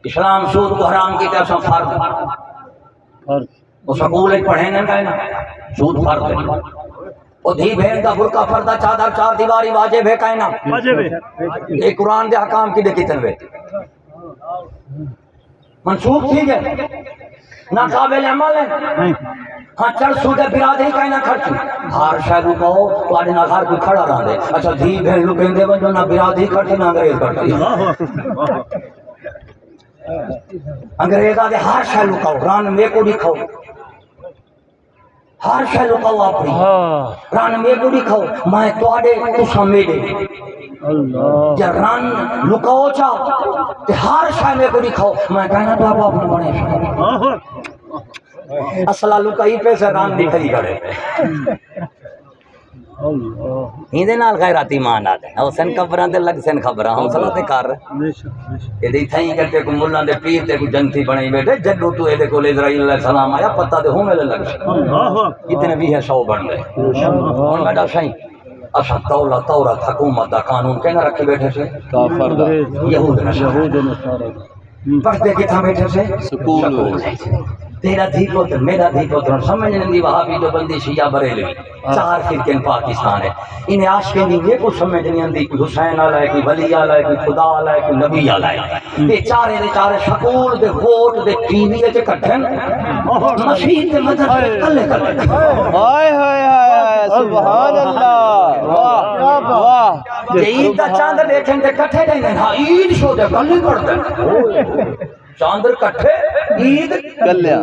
اسلام سود کو حرام کی طرف فرض وہ سکول ایک پڑھیں گے کہنا سود فرض ہے وہ دھی بہن کا برقع پردہ چادر چار دیواری واجب ہے کہنا ایک قرآن دے حکام کی دیکھی تنوے منسوخ ٹھیک ہے ناقابل عمل ہے ہاں چل سود برادری کہیں نہ خرچ ہار شاید کہو تو آج نہ ہر کوئی کھڑا رہا دے اچھا دھی بہن لکیں دے بن جو نہ برادری کرتی نہ انگریز کرتی انگریز آدھے ہار شاید لکاؤ ران میں کو دکھاؤ ہار شاید لکاؤ اپنی ران میں کو دکھاؤ میں تو آدھے تو سمیدے جب ران لکاؤ چاہ ہار شاید میں کو دکھاؤ میں کہنا تو آپ اپنے بنے اصلہ لکائی پہ سے ران دکھائی کرے ایندے نال غیرت ایمان آدے او سن قبراں تے لگ سن خبراں حوصلہ تے کر اے دی تھیں کرتے کو مولا دے پیر تے کو جنتی بنائی بیٹھے جدوں تو اے دے کول اسرائیل علیہ السلام آیا پتہ تے ہونے لگ اتنے بھی ہے 100 بن گئے ہن بیٹا سائیں اساں تورات حکومت دا قانون کہنا رکھے بیٹھے سے کافر دا یہود نصارا پڑھتے کتھاں بیٹھے سے سکول تیرا دھی پوتر میرا دھی پوتر سمجھ نہیں وہابی جو بندی شیعہ بریلوی 4 فرقے پاکستان ہے انہیں عاشقیں نہیں یہ کچھ سمجھ نہیں آتی کوئی حسین والا ہے کوئی ولی والا ہے کوئی خدا والا ہے کوئی نبی والا ہے یہ چارے دے چارے سکول دے ووٹ دے ٹی وی تے کٹھے مسیح دے مدرسے کلے کلے ہائے ہائے ہائے سبحان اللہ واہ واہ عید دا چاند دیکھیں تے کٹھے نہیں ہاں عید شو دے کلے پڑھتے چاندر کٹھے عید کلیا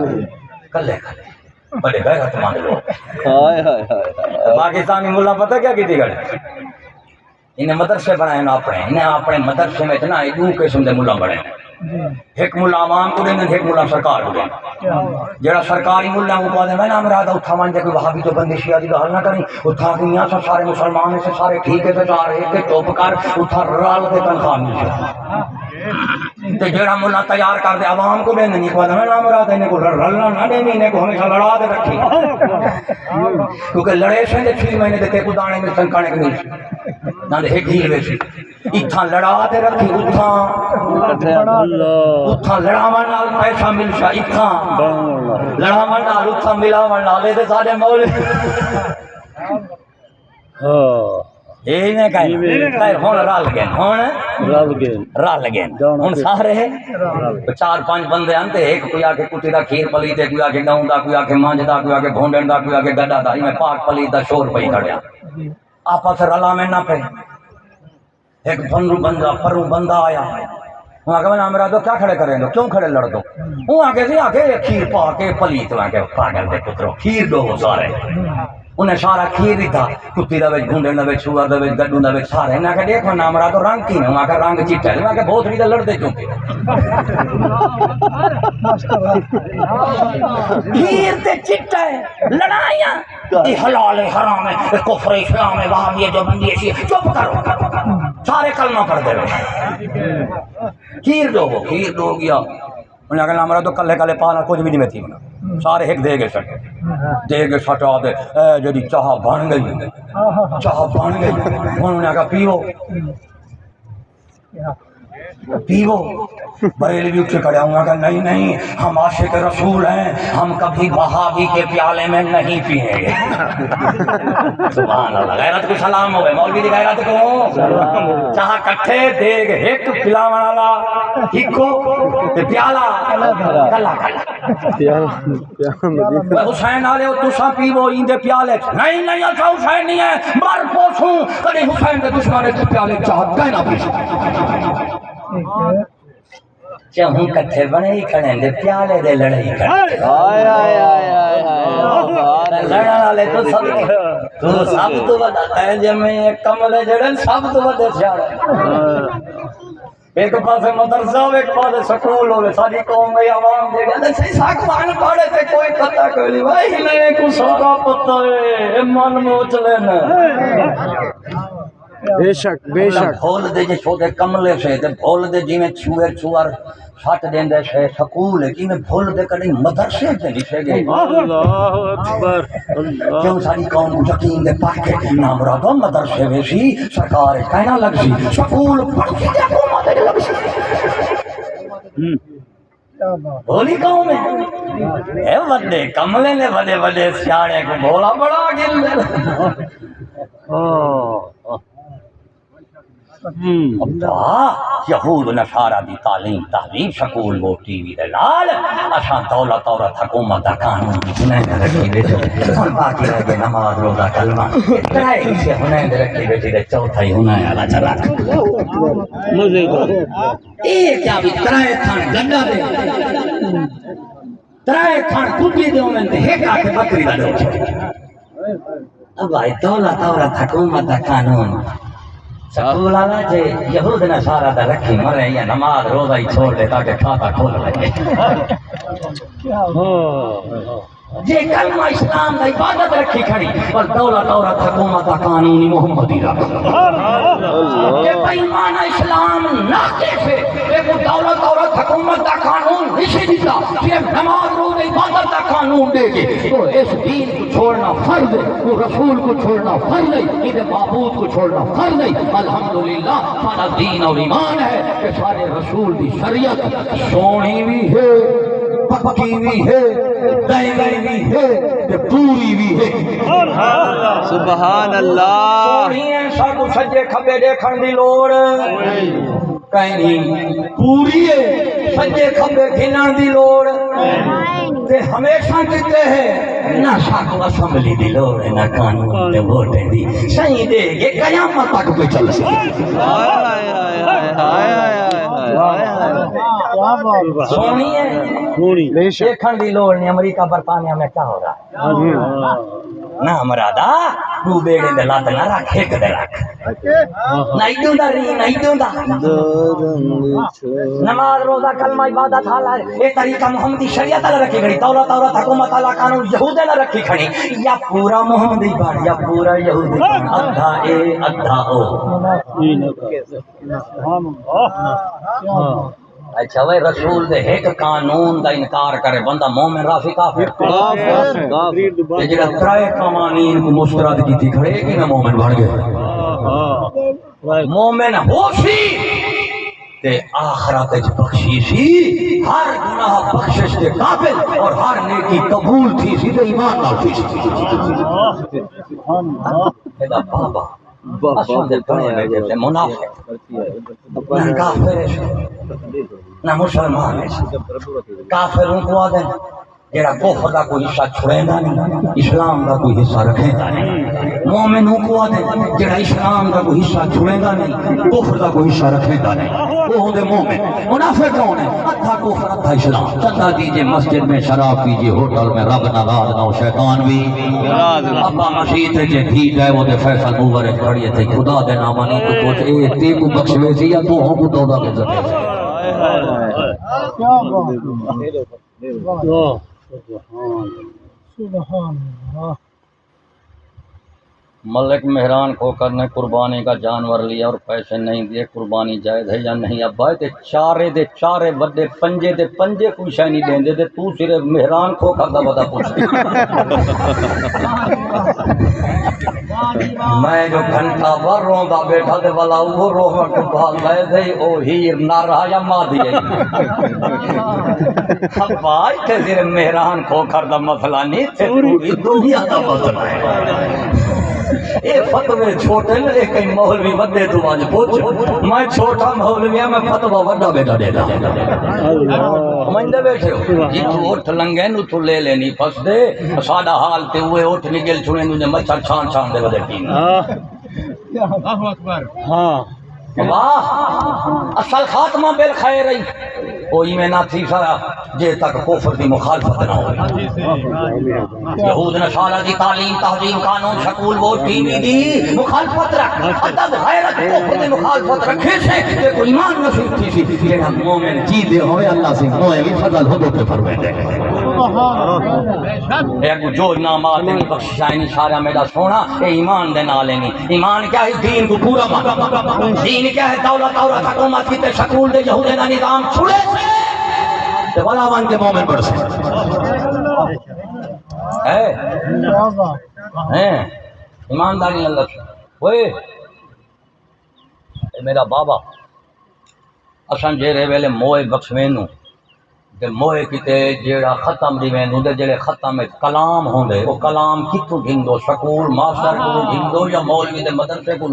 کلے کلے بڑے غیرت مند لوگ ہائے ہائے ہائے پاکستانی ملا پتہ کیا کی تھی گڑ انہیں مدرسے بنائے نا انہیں اپنے مدرسے میں اتنا دو قسم دے ملا بڑے ایک ملا عوام کو دیں ایک ملا سرکار کو دیں جڑا سرکاری ملا کو کہا دیں میں نام رہا تھا اتھا مان جے کوئی وہابی تو بندی شیعہ دی حل نہ کریں اتھا کہ یہاں سے سارے مسلمان سے سارے ٹھیک ہے سے سارے ایک کے چوپ کر اتھا رال کے تنخواہ مل جائے تو جڑا ملا تیار کر دے عوام کو دیں نہیں کہا دیں میں نام رہا تھا انہیں کو رلنا نہ دیں انہیں کو ہمیشہ لڑا دے رکھی کیونکہ لڑے سے 6 مہینے دے کو دانے میں تنکانے کے نہیں نہ دے ایک ڈھیل ویسی اتھا لڑا دے رکھی اتھا لڑاون نال پیسہ ملشا اتھا لڑاون نال اتھا ملاون نال دے سارے مول اے نے کہے ہن رل گئے ہن سارے 4-5 بندے آندے ایک کوئی آکے کٹی دا کھیر پلی تے کوئی آکے گاؤں دا کوئی آکے مانج دا کوئی آکے بھونڈن دا کوئی آکے گڈا دا میں پاک پلی دا شور پئی کھڑیا آپس رلا میں نہ پے ایک پرو بندہ آیا وہاں کہ میں میرا تو کیا کھڑے کریں دو کیوں کھڑے لڑ دو وہ آگے سے آگے کھیر پا کے پلیت وہاں کے پاگل دے پترو کھیر دو وہ سارے انہیں سارا کھیر ہی تھا کتی دا ویچ گھونڈے دا ویچ چھوار دا ویچ گڈوں دا ویچ سارے انہیں کہ دیکھو نا میرا تو رنگ کی نہیں وہاں کا رنگ چیٹا ہے وہاں کے بہت بھی لڑ دے چونکہ کھیر تے چٹا ہے لڑائیاں یہ حلال ہے حرام ہے کفر اسلام ہے وہاں بھی جو بندی ہے چپ کرو سارے کلمہ پڑھ دے رہے کھیر دو گیا انہیں کہا ہمارا تو کلے کلے پانا کچھ بھی نہیں میں تھی بنا سارے ایک دے گے سٹا دے جدی چاہ بن گئی انہیں کہا پیو بریلوی اٹھ کے کھڑے ہوں گا نہیں ہم عاشق رسول ہیں ہم کبھی وہابی کے پیالے میں نہیں پیئیں گے سبحان اللہ غیرت کو سلام ہوئے مولوی دی غیرت کو چاہ کٹھے دیگ ایک پلاون والا ہکو تے پیالہ کلا حسین والے تساں پیو ایندے پیالے نہیں اچھا حسین نہیں ہے مر پوچھوں کدی حسین دے دشمن کے پیالے چاہ کہنا پوچھوں چاہوں کٹھے بنے ہی کھڑے دے پیالے دے لڑے ہی کھڑے لڑا والے تو سب تو بڑا ہے جمیں کملے جڑن سب تو بڑے سیاڑے ایک پاسے مدرسہ ہو ایک پاسے سکول ہو ساری قوم میں عوام دے گئے صحیح ساکمان پڑھے تھے کوئی پتہ کوئی نہیں بھائی نہیں کو سودا پتہ ہے من میں اچھلے نا بے شک بھول دے جی چھوٹے کملے سے تے بھول دے جی میں چھوار سٹ دیں دے سے سکول ہے کہ میں بھول دے کڑی مدرسے تے لکھے گئے اللہ اکبر کیوں ساری قوم یقین دے پاکے نام را دو مدرسے ویسی سرکار کہنا لگ سی سکول پڑھتی دے حکومت لگ سی بولی قوم ہے اے وڈے کملے نے وڈے سیاڑے کو بولا بڑا گل یہود نصارا دی تعلیم تحریم سکول وہ ٹی وی دے لال اساں دولت عورت حکومت دا قانون نہیں رکھی بیٹھے ہن باقی رہ گئے نماز روزہ کلمہ ترائے سے ہن رکھی بیٹھے تے چوتھا ہی ہونا ہے اللہ چلا مجھے اے کیا بھی ترائے تھان گڈا دے ترائے تھان کٹی دے ہونے تے ایک آ کے بکری دا دو اب بھائی دولت عورت حکومت دا قانون سکول آنا جے یہود نصارا دا رکھی مرے یا نماز روزہ ہی چھوڑ دے تاکہ کھاتا کھول لگے جے کلمہ اسلام دا عبادت رکھی کھڑی پر دولت عورت حکومت قانونی محمدی رکھ کہ ایمان اسلام ناقص ہے لیکن دولت عورت حکومت دا قانون نہیں دیتا صرف نماز روز عبادت دا قانون دے گے تو اس دین کو چھوڑنا فرض ہے وہ رسول کو چھوڑنا فرض ہے یہ معبود کو چھوڑنا فرض ہے الحمدللہ ہمارا دین اور ایمان ہے کہ سارے رسول دی شریعت سونی بھی ہے پکی بھی ہے دائیں بھی ہے کہ پوری بھی ہے سبحان اللہ سونی ہے سانو سجے کھبے دیکھن دی لوڑ کہیں نہیں پوری ہے سجے کھبے گھنن دی لوڑ تے ہمیشہ کہتے ہیں نہ ساکو اسمبلی دی لوڑ ہے نہ قانون دے ووٹیں دی صحیح دے گے قیامت تک پہ چل سکے سونی ہے دیکھن دی لوڑ نہیں امریکہ برطانیہ میں کیا ہو رہا ہے نہ مرادا تو بیڑے دے لات نہ رکھ ایک دے رکھ نہیں دوں دا ری نہیں دوں دا نماز روزہ کلمہ عبادت حالات یہ طریقہ محمدی شریعت نہ رکھی کھڑی دولت عورت حکومت اللہ قانون یہود نہ رکھی کھڑی یا پورا محمدی بار یا پورا یہودی ادھا اے ادھا او اچھا وہ رسول دے ایک قانون دا انکار کرے بندہ مومن رافی کافر جڑا ترائے قوانین کو مسترد کی تھی کھڑے کہ نہ مومن بڑھ گئے مومن ہوشی تے آخرت بخشیشی ہر گناہ بخشش کے قابل اور ہر نیکی قبول تھی سی تے ایمان نال تھی سی ادا بابا اصل دے پڑھے بیٹھے تھے منافق نہ کافر ہے نہ مسلمان ہے کافروں کو آدھے جیڑا کفر دا کوئی حصہ چھڑے دا نہیں اسلام دا کوئی حصہ رکھے دا نہیں مومنوں کو آدھے جیڑا اسلام دا کوئی حصہ چھڑے دا نہیں کفر دا کوئی حصہ رکھے دا نہیں وہ ہوں دے مومن منافق کون ہے ادھا کفر ادھا اسلام چندہ دیجئے مسجد میں شراب پیجئے ہوٹل میں رب ناراض نہ ہو شیطان بھی ابا مسیح تے جے بھی جائے وہ دے فیصل موور کھڑی تھے خدا دے نامانی تو پوچھ اے تے کو بخشوے سی یا تو ہوں کو دودا کے ذریعے سبحان اللہ ملک مہران کھوکر نے قربانی کا جانور لیا اور پیسے نہیں دیے قربانی جائز ہے یا نہیں ابا تے چارے بڑے پنجے کوئی شے نہیں دیں دے تو صرف مہران کھوکر دا بتا پوچھ میں جو گھنٹہ بھر روندا بیٹھا دے والا وہ روح کے بھال لے دے او ہیر نہ رہا یا ماں دی ابا تے صرف مہران کھوکر دا مسئلہ نہیں تے پوری دنیا دا مسئلہ ہے اے فتوے چھوٹے نے کئی مولوی بڑے تو آج پوچھ میں چھوٹا مولوی ہوں میں فتوہ بڑا بیٹا دیتا میں دے بیٹھے ہو جی تو اٹھ لنگے نو تو لے لینی پس دے سادہ حال تے ہوئے اٹھ نگل چھوڑے نو مچھر چھان دے بدے پین اللہ اکبر ہاں واہ اصل خاتمہ بالخیر رہی کوئی میں نہ تھی سارا جے تک کفر دی مخالفت نہ ہو یہود نصارہ دی تعلیم تہذیب قانون سکول ووٹ ٹی وی دی مخالفت رکھ ادب غیرت کفر دی مخالفت رکھے سے کہ کوئی ایمان نصیب تھی سی جیڑا مومن جی دے ہوئے اللہ سے موئے بھی فضل ہو دو پہ فرمے دے اے جو نامات نہیں بخشائنی سارا میرا سونا اے ایمان دے نالینی ایمان کیا ہے دین کو پورا مان دین کیا ہے دولت عورت حکومت کی تے سکول دے یہود دا نظام چھوڑے تے والا ون کے مومن پڑھ سے ایمانداری اللہ سے ہوئے میرا بابا اساں جیرے ویلے موئے بخشوینو تے موئے کیتے جیڑا ختم دی وینو دے جڑے ختم کلام ہوندے او کلام کتوں گھندو سکول ماسٹر کو گھندو یا مولوی دے مدرسے کو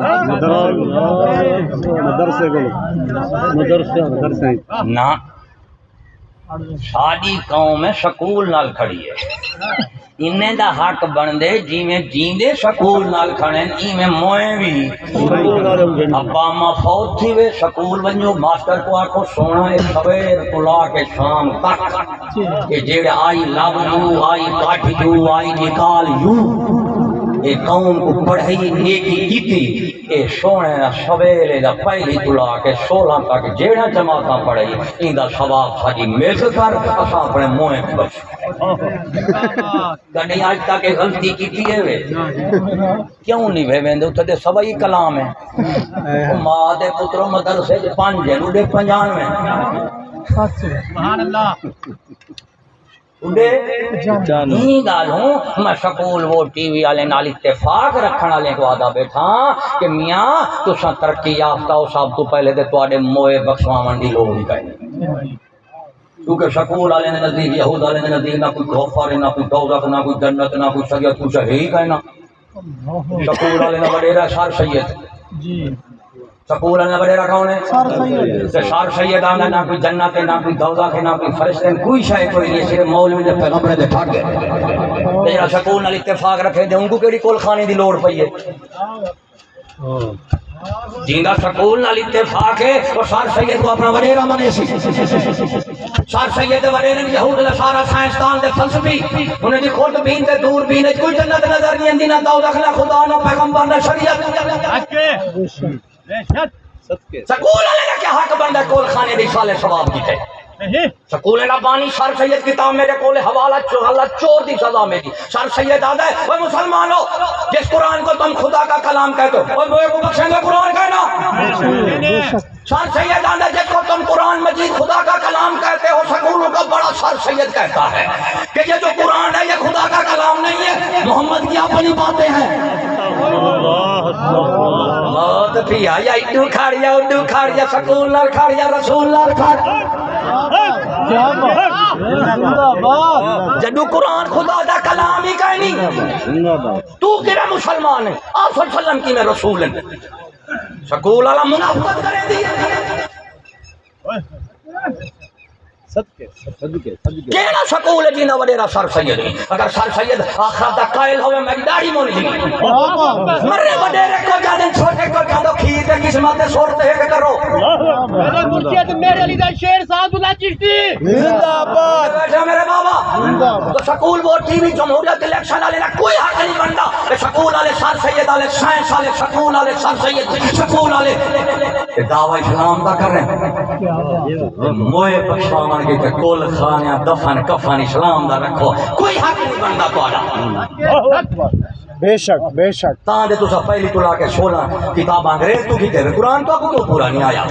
مدرسے نہ ساری قوم میں سکول نال کھڑی ہے انہیں دا حق بندے جی میں جیندے سکول نال کھڑیں ای میں موئے بھی ابا ماں فوت تھی وے سکول ونجو ماسٹر کو آکھو سونا ہے سویر کو لا کے شام تک کہ جیڑے آئی love you I caught you آئی نکال یو یہ قوم کو پڑھائی نیکی کیتی اے سونے دا سویلے دا پہلی تلا کے 16 تک جیڑا جماعتاں پڑھائی ان دا ثواب ساجی مل کر اساں اپنے منہ بخش کدی آج تک غلطی کیتی ہے وے کیوں نہیں ویندے اتھے تے سبھی کلام ہے ماں دے پترو مدرسے 5 نوڈے 95 سبحان اللہ گالوں میں سکول وہ ٹی وی والے نال اتفاق رکھنے والے کو آدھا بیٹھا کہ میاں تساں ترقی یافتہ ہو سب تو پہلے تے تواڈے موئے بخشواون دی لوڑ ہی کہیں کیونکہ سکول والے نے نزدیک یہود والے نے نزدیک نہ کوئی غفار نہ کوئی دوزخ نہ کوئی جنت نہ کوئی شریعت کچھ ہے ہی کہنا سکول والے نے وڈیرا سر سید جی سکول والے نے وڈیرا کون ہے سر سید آنا نہ کوئی جنت ہے نہ کوئی دوزخ ہے نہ کوئی فرشتے کوئی شے کوئی نہیں صرف مولوی دے پیغمبر دے ٹھاک ہے جڑا سکول نال اتفاق رکھے تے ان کو کیڑی کول خانے دی لوڑ پئی ہے جیندا سکول نال اتفاق ہے اور سر سید کو اپنا وڈیرا منے سی سر سید وڈیرے یہود دا سارا سائنسدان دے فلسفی انہاں دی خود بین تے دور بین کوئی جنت نظر نہیں آندی نہ دوزخ نہ خدا نہ پیغمبر نہ شریعت سکول والے نے کیا حق بندا کول خانے دی سالے ثواب کیتے سکول ربانی سر سید کتاب میرے کول حوالہ چور دی سزا میری سر سید آدھا ہے وہ مسلمانوں جس قرآن کو تم خدا کا کلام کہتے ہو وہ کو بخشیں گے قرآن کہنا سر سید آدھا جس کو تم قرآن مجید خدا کا کلام کہتے ہو سکولوں کا بڑا سر سید کہتا ہے کہ یہ جو قرآن ہے یہ خدا کا کلام نہیں ہے محمد کی اپنی باتیں ہیں موت پیا یا اڈو کھاڑیا اڈو کھاڑیا سکول لال کھاڑیا رسول لال کھاڑیا جدو قرآن خدا دا کلام ہی کہنی تو کیڑا مسلمان ہے آپ صلی اللہ علیہ وسلم کی میں رسول ہیں سکول والا منافقت کرے دی کیڑا سکول ہے جینا وڈیرا سر سید اگر سر سید آخرت دا قائل ہوئے میری داڑھی مونی دی مرے وڈیرے کو جادن چھوٹے کو جادو کھیر دے قسمت سورتے ہے کہ کرو میرے مرشد میرے علی دا شیر سعد اللہ چشتی زندہ باد بیٹھا میرے بابا تو سکول وہ ٹی وی جمہوریت الیکشن والے نہ کوئی حق نہیں بنتا کہ سکول والے سر سید والے سائنس والے سکول والے سر سید سکول والے دعوی اسلام کا کر رہے ہیں موئے بخشواون کے کول خانیاں دفن کفن اسلام دا رکھو کوئی حق نہیں بنتا تہاڈا بے شک بے شک تاں دے تسا پہلی تلا کے 16 کتاب انگریز تو کیتے قرآن تو کو پورا نہیں آیا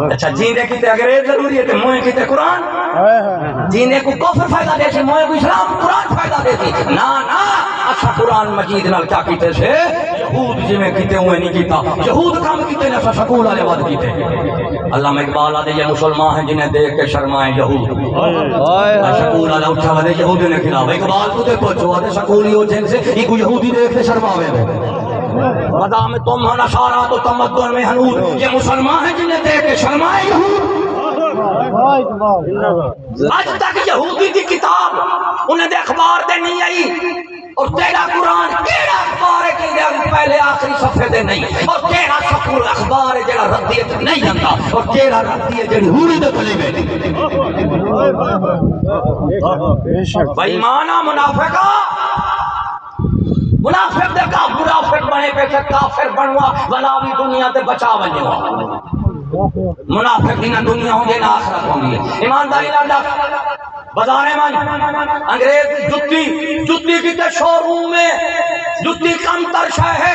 اچھا جیندے کیتے انگریز ضروری ہے تے موئے کیتے قرآن جیندے کو کفر فائدہ دے سی موئے کو اسلام قرآن فائدہ دے سی نا نا اچھا قرآن مجید نال کیا کیتے سے یہود جویں کیتے ہوئے نہیں کیتا یہود کام کیتے نے سکول والے بات کیتے علامہ اقبال آدھے یہ مسلمان ہیں جنہیں دیکھ کے شرمائیں یہود سکول والا اٹھا والے یہود نے خلاف اقبال تو دیکھو جو آدھے سکولی ہو جن سے ایک یہودی دیکھ کے شرماوے مدام تم ہو نصارا تو تمدن میں حنود یہ مسلمان ہیں جنہیں دیکھ کے شرمائیں یہود آج تک یہودی دی کتاب انہیں دے اخبار دے نہیں آئی اور تیرا قرآن تیرا اخبار ہے کہ پہلے آخری صفحے دے نہیں اور تیرا سکول اخبار ہے جڑا ردیت نہیں جانتا اور تیرا ردیت جڑی ہوری دے کلی میں بھائی مانا منافقہ منافق دے کا منافق بنے پہ کافر بنوا ولا بھی دنیا تے بچا ونجوا منافق نہ دنیا ہوں گے نہ آخرت ہوں گی ایمانداری نہ بازارے من انگریز جتی کتے شوروم میں جتی کم تر شے ہے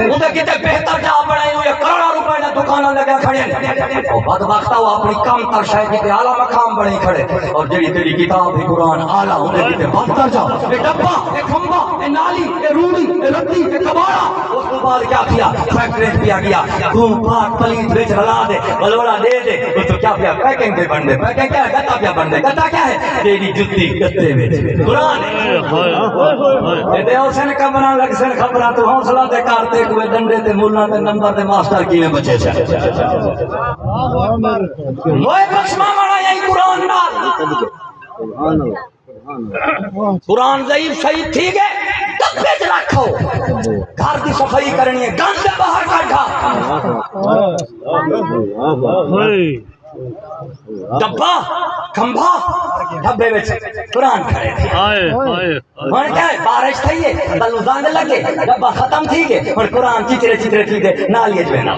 انہیں کتے بہتر جا بڑھائی ہوئے کروڑا روپے نہ دکانہ لگا کھڑے اور بدبختہ وہ اپنی کم تر شے کتے اعلیٰ مقام بڑھائی کھڑے اور جڑی تیری کتاب ہے قرآن اعلیٰ انہیں کتے بدتر جا اے ڈبا اے کھمبا اے نالی اے روڑی اے رتی اے کباڑا اس کے بعد کیا کیا فیکٹریج پیا گیا خون پاک پلیت بیچ رلا دے بلوڑا دے دے تو کیا پیا پیکنگ پہ بن دے پیکنگ کیا ہے گتا پیا بن دے گتا کیا ہے تیری جتی گتے میں قرآن ہے دے حسین کمرہ لگ سن خبرہ تو حوصلہ دے کارتے کوئے ڈنڈے تے ملنا تے نمبر تے ماسٹر کیے بچے سے موئے بخشما مانا یہی قرآن نال قرآن ضعیف صحیح ٹھیک ہے ڈبے چ رکھو گھر دی صفائی کرنی ہے گند باہر کاٹھا ڈبا کھمبا ڈبے وچ قرآن کھڑے تھے ہن کیا بارش تھی ہے تلو زنگ لگے ڈبا ختم تھی گئے ہن قرآن چچرے چچرے تھی دے نالیے وچ وینا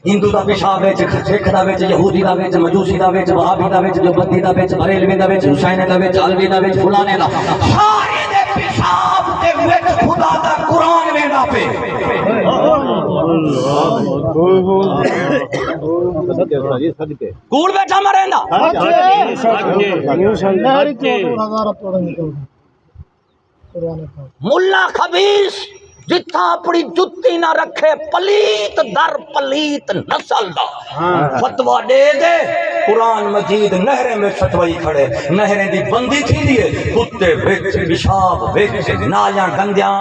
ہندو دا پیشاب وچ سکھ دا وچ یہودی دا وچ مجوسی دا وچ وہابی دا وچ دیوبندی دا وچ بریلوی دا وچ حسین دا وچ علوی دا وچ فلانے دا سارے دے پیشاب دے وچ خدا دا قرآن ویندا پے کول بیٹھا مریندا ملا خبیث جتھا اپنی جتی نہ رکھے پلیت در پلیت نسل دا فتوہ دے دے قرآن مجید نہریں میں فتوی کھڑے نہریں دی بندی تھی دیئے کتے وچ پیشاب وچ نالیاں گندیاں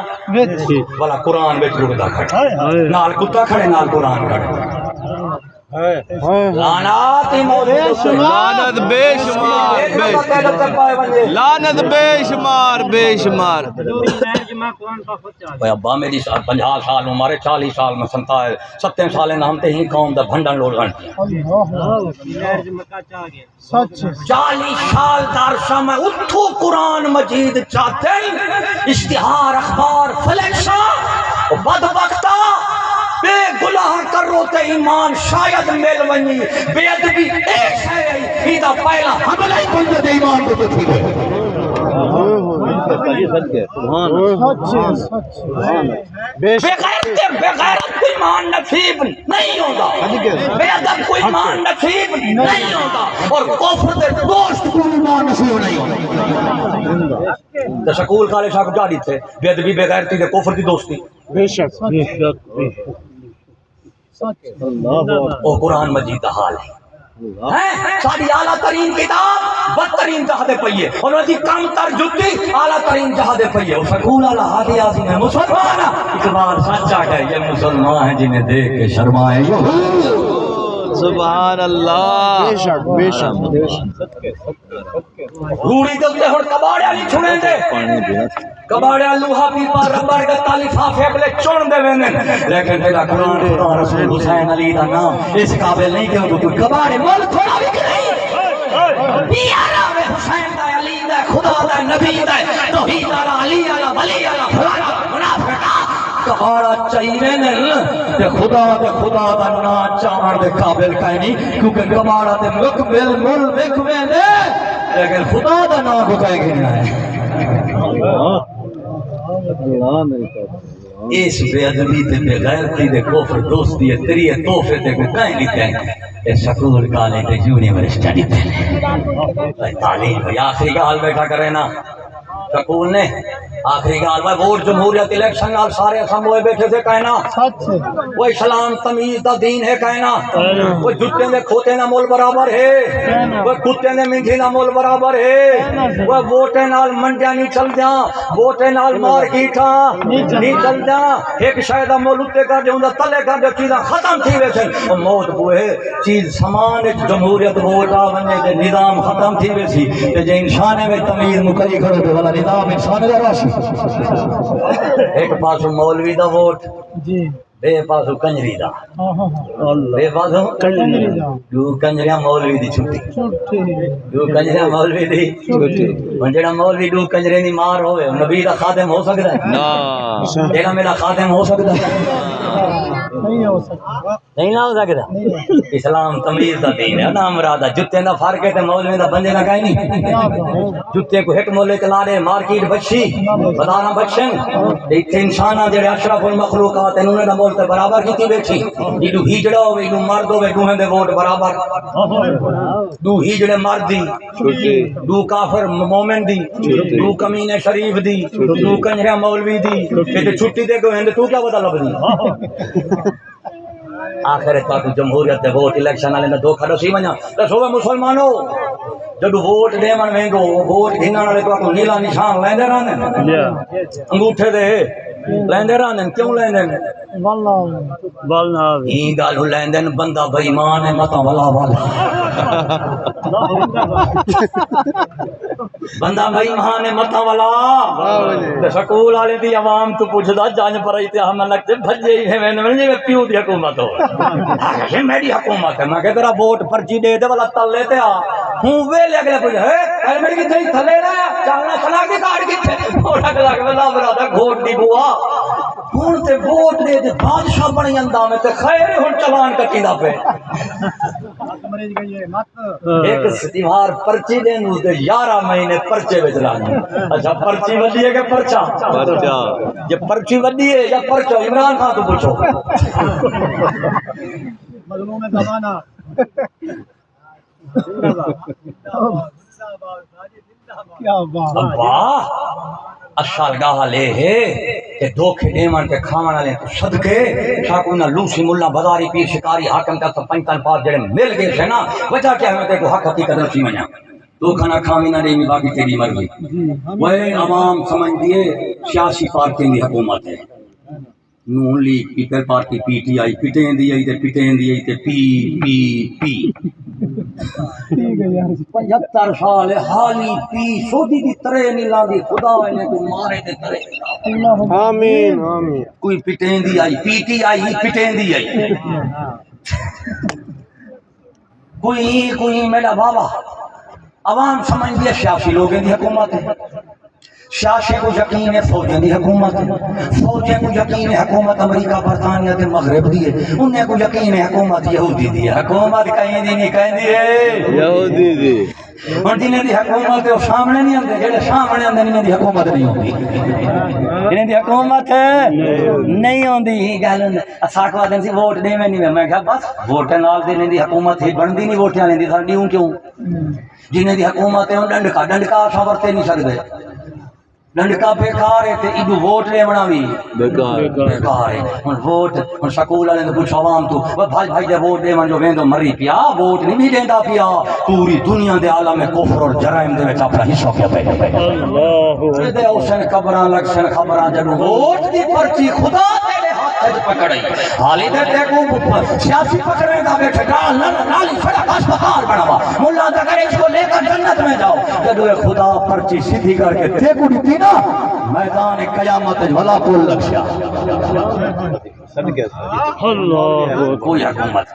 والا قرآن وچ رکدا کھڑے نال کتا کھڑے نال قرآن کھڑے لعنات لعنت بے شمار لعنت بے شمار بے شمار ابا میری 50 سال عمر 40 سال میں 70 سال نام تے ہی قوم دا بھنڈن لوڑ گن 40 سال دارشاہ میں اتھو قرآن مجید چاہتے اشتہار اخبار فلیکشا بدبختہ بے گناہ کرو تے ایمان شاید مل ونی بے ادبی ایک ہے ایدہ پہلا حملہ ہی بندے دے ایمان کو تھی دے بے غیرت کوئی ایمان نصیب نہیں ہوتا بے ادب کوئی ایمان نصیب نہیں ہوتا اور کفر دے دوست کوئی ایمان نصیب نہیں ہوتا تو شکول کالے شاہ کو جاڑی تھے بے ادبی بے غیرتی دے کفر دی دوستی بے شک وہ قرآن مجید حال ہے ساری اعلیٰ ترین کتاب بدترین جہادے پئیے انہوں نے کم تر جتی اعلیٰ ترین جہادے پئیے اور سکول والا ہادی آزی میں مسلمان اقبال سچا ہے یہ مسلمان ہیں جنہیں دیکھ کے شرمائے سبحان اللہ بے شک بے شک روڑی دلتے ہون کباڑیا نہیں چھوڑیں دے کباڑیا لوہا پیپا ربڑ گتا لفافے اگلے چون دے ویندے لیکن تیرا قرآن خدا رسول حسین علی دا نام اس قابل نہیں کہ تو کباڑے مول تھوڑا بھی نہیں پیارا وے حسین دا علی دا خدا دا نبی دا توحید دا علی دا ولی دا فلانا منافقہ کباڑا چاہیے نہیں تے خدا دا نا چاہر دے قابل کہیں نہیں کیونکہ کباڑا دے مقبل ملک میں دے لیکن خدا دا نا کو کہیں گے نہیں اس بے ادبی تے بے غیرتی دے کفر دوستی تری تحفے تے کو کہیں نہیں کہیں اس سکول کالج تے یونیورسٹی تے تعلیم ہوئی آخری کا حال بیٹھا کرے نا سکول نے آخری گال میں ووٹ جمہوریت الیکشن نال سارے اسم ہوئے بیٹھے تھے کہنا وہ اسلام تمیز دا دین ہے کہنا وہ جتے نے کھوتے نہ مول برابر ہے وہ کتے نے منگھی نہ مول برابر ہے وہ ووٹے نال منڈیا نہیں چل جا ووٹے نال مارکیٹا نہیں چل جا ایک شاید مول اتے کر دے ہوندا تلے کر دے چیزاں ختم تھی ویسن وہ موت بوئے چیز سامان جمہوریت ووٹ آ ونے تے نظام ختم تھی ویسی تے جے انسان میں تمیز مکری کھڑو تے والا نظام انسان دا راشی ایک پاسو مولوی دا ووٹ بے پاسو کنجری دا بے پاسو دو کنجریاں مولوی دی چھٹی دو کنجریاں مولوی دی چھٹی جڑا مولوی دو کنجرے دی مار ہوئے نبی دا خادم ہو سکتا ہے نا جڑا میرا خادم ہو سکتا ہے نہیں ہو سکتا نہیں نہ ہو سکتا اسلام تمیز دا دین ہے نا مراد جتے دا فرق ہے تے مولوی دا بندے دا کہیں نہیں جتے کو ہٹ مولے چلا دے مارکیٹ بچی بازاراں بچن ایتھے انساناں جڑے اشرف المخلوقات انہوں نے دا مول تے برابر کیتی بیٹھی جدو ہجڑا ہوے نو مرد ہوے دوہے دے ووٹ برابر دو ہجڑے مرد دی دو کافر مومن دی دو کمینے شریف دی دو کنجرا مولوی دی تے چھٹی دے کو ہند تو کیا پتہ لبدی آخر تک جمہوریت دے ووٹ الیکشن والے نے دھوکا دسی ونجا دسو مسلمانو جدو ووٹ دیون ویندو ووٹ گھنن والے تو نیلا نشان لیندے رہندے انگوٹھے دے لیندے رہندے کیوں لیندے واللہ این گل لیندن بندہ بے ایمان ہے متا والا بندہ بے ایمان ہے متا والا سکول والے دی عوام تو پوچھدا جان پر تے ہم لگتے بھجے ہی ہیں میں پیو دی حکومت ہو ہے میری حکومت ہے میں کہ تیرا ووٹ پرچی دے دے والا تلے تے آ ہوں ویلے اگلے پوچھ ہے میری کتھے تھلے رہا چلنا چلا کے کاٹ کتھے ووٹ اگلا کے لا برادر ووٹ دی بوا ہوں تے ووٹ دے تے بادشاہ بنی جاندا میں تے خیر ہن چلان کٹیندا پے ایک دیوار پرچی دین نو تے 11 مہینے پرچے وچ رہنا اچھا پرچی وڈی ہے کہ پرچا پرچا یہ پرچی وڈی ہے یا پرچا عمران خان تو پوچھو مظلوم زمانہ کیا بات واہ اصل گال یہ ہے کہ دھوکے دیون کے کھان والے تو صدقے شاکو نہ لوسی ملا بازاری پیر شکاری حاکم کا تو پنجتن پاس جڑے مل گئے تھے نا وجہ کیا ہے کو حق حقیقت نسی منیا تو کھانا کھامی نہ دے باقی تیری مرضی وہ عوام سمجھ دیے سیاسی پارٹی کی حکومت ہے Noon league people party P T I پٹیں دی آئی تے پٹیں دی آئی تے پی 75 سال حالی پی سودی دی طرح نہیں لاندی خدا انہیں کو مارے دے طرح آمین آمین کوئی پٹیں دی آئی پی ٹی آئی پٹیں دی آئی کوئی میرا بابا عوام سمجھ دیا سیاسی لوگوں دی حکومت ہے سیاسی کو یقین ہے فوجیں دی حکومت فوجیں کو یقین ہے حکومت امریکہ برطانیہ کے مغرب دی ہے انہیں کو یقین ہے حکومت یہودی دی ہے حکومت کہیں دی نہیں کہیں دی ہے یہودی دی اور جنہیں دی حکومت ہے وہ سامنے نہیں آتے جنہیں سامنے آتے انہیں دی حکومت نہیں ہوتی انہیں دی حکومت نہیں ہوتی گل ساکوا دن سی ووٹ دے میں کہا بس ووٹ نال دے دی حکومت ہی بندی نہیں ووٹیاں لیں دی ساڈی کیوں جنہیں دی حکومت ہے ڈنڈکا سا ورتے نہیں سکتے ڈنڈکا بیکار ہے تے ایڈو ووٹ لے بنا بھی بیکار ہے ہن ووٹ ہن سکول والے نے پوچھا عوام تو بھائی دے ووٹ دے جو ویندو مری پیا ووٹ نہیں بھی دیندا پیا پوری دنیا دے عالم کفر اور جرائم دے وچ اپنا حصہ پیا پے اللہ دے اوسن قبراں لگسن خبراں جدوں ووٹ دی پرچی خدا دے ہاتھ وچ پکڑی حالی تے تے کو سیاسی پکڑے دا بیٹھے ڈال نالی سڑک ہسپتال بناوا مولا دا کرے اس کو لے کر جنت میں جاؤ جدوں خدا پرچی سیدھی کر کے تے کو دی نا میدان قیامت ولا کول لکشا اللہ کوئی حکومت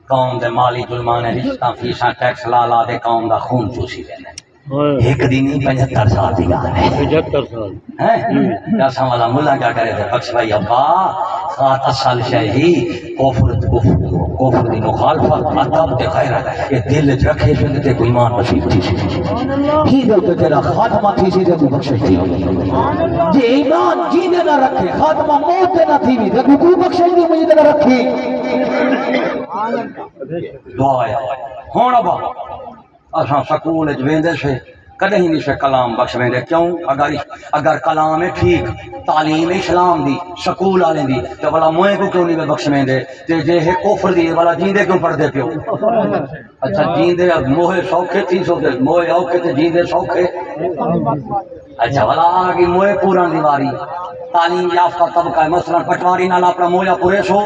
قوم دے مالی جرمانے رشتہ فیساں ٹیکس لا دے قوم دا خون چوسی لینے ایک دن ہی 75 سال دی گال ہے 75 سال ہیں جیسا والا ملا کیا کرے تھے بخش بھائی ابا 7 سال شہی کوفر دی مخالفت ادب تے غیرت یہ دل وچ رکھے تے کوئی ایمان نصیب تھی سی کی دل تے تیرا خاتمہ تھی سی تے کوئی بخشش تھی جے ایمان جیندے نہ رکھے خاتمہ موت تے نہ تھی تے کوئی بخشش نہیں مجھے نہ رکھی دعا ہے ہن ابا اساں سکول وچ ویندے سے کدے ہی نہیں سے کلام بخش ویندے کیوں اگر کلام ہے ٹھیک تعلیم اسلام دی سکول والے دی تے بلا موئے کو کیوں نہیں بخش ویندے تے جے ہے کفر دی والا جیندے کیوں پڑھ دے پیو اچھا جیندے موہے سوکھے تھی سو موہے اوکھے تے جیندے سوکھے اچھا والا آگے موہے پورا دیواری تعلیم یافتہ طبقہ مثلا پٹواری نال اپنا مویا پورے سو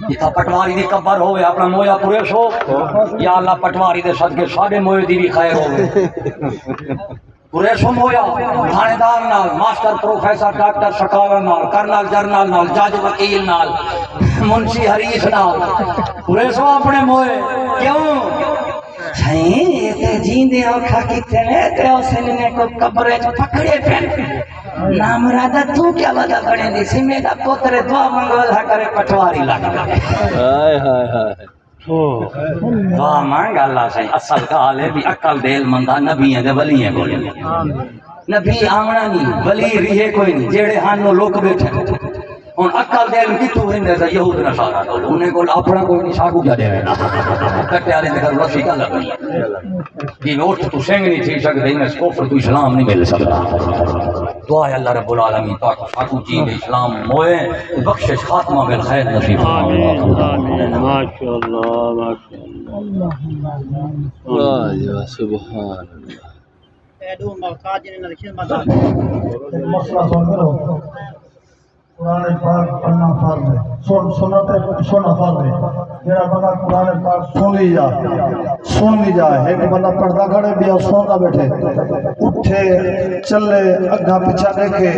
جتھا پٹواری دی قبر ہوئے اپنا مویا پورے سو یا اللہ پٹواری دے صدقے ساڈے موئے دی بھی خیر ہوئے پورے سو مویا تھانے دار نال ماسٹر پروفیسر ڈاکٹر سکالر نال کرنل جرنل نال جج وکیل نال منشی حریف نال پورے سو اپنے موئے کیوں چھیں تے جیندے اوکھا کتے نے تے اسن نے کو قبر وچ پکڑے پھر نام رادا تو کیا ودا بنے دی سی میرا پوتر دعا منگولا کرے پٹواری لگ ہائے ہائے ہائے دعا مانگ اللہ سے اصل گل ہے بھی عقل دل مندا نبیاں دے ولیاں کول نبی آمنا نہیں ولی ریے کوئی نہیں جیڑے ہانو لوک بیٹھے ہن عقل دل کتوں ہندے تے یہود نصارا کول انہیں کول اپنا کوئی نہیں ساگو جا دے کٹے والے دے گھر رسی گل لگی کہ ووٹ تو سنگ نہیں تھی سکدے میں کفر تو اسلام نہیں مل سکدا دعا ہے اللہ رب العالمین تاکہ ساکو جین اسلام موئے بخشش خاتمہ بالخیر نصیب آمین ماشاءاللہ ماشاءاللہ واہ سبحان اللہ اے دو مقصد جن نے خدمت قرآن پاک پڑھنا فرض ہے، سننا فرض ہے۔ جڑا بندہ قرآن پاک سن لی جا ایک بندہ پڑھتا کھڑے بھی اور سنتا بیٹھے، اٹھے چلے اگا پیچھا دیکھے،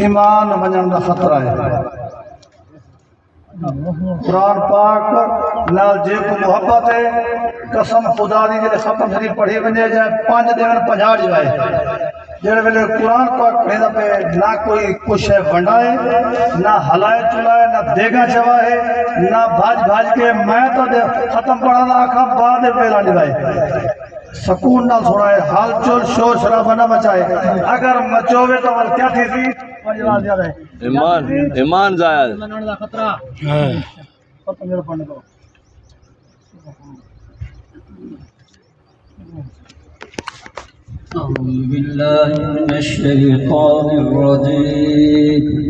ایمان ونجن کا خطرہ ہے۔ قرآن پاک نال جے کو محبت ہے، قسم خدا دی جے ختم شریف پڑھی ونجے جائے 5 دن 50 جائے۔ جڑے ویلے قرآن پاک پڑھدا پہ نہ کوئی کچھ ہے ونڈائے، نہ ہلائے چلائے، نہ دیگا چوائے، نہ بھاج کے میں تو ختم پڑھا دا آکھا بعد پہلا نبھائے، سکون نہ سنائے، حال چل شور شرابہ نہ مچائے۔ اگر مچوے تو ول کیا تھی سی ایمان زائد خطرہ أعوذ بالله من الشيطان الرجيم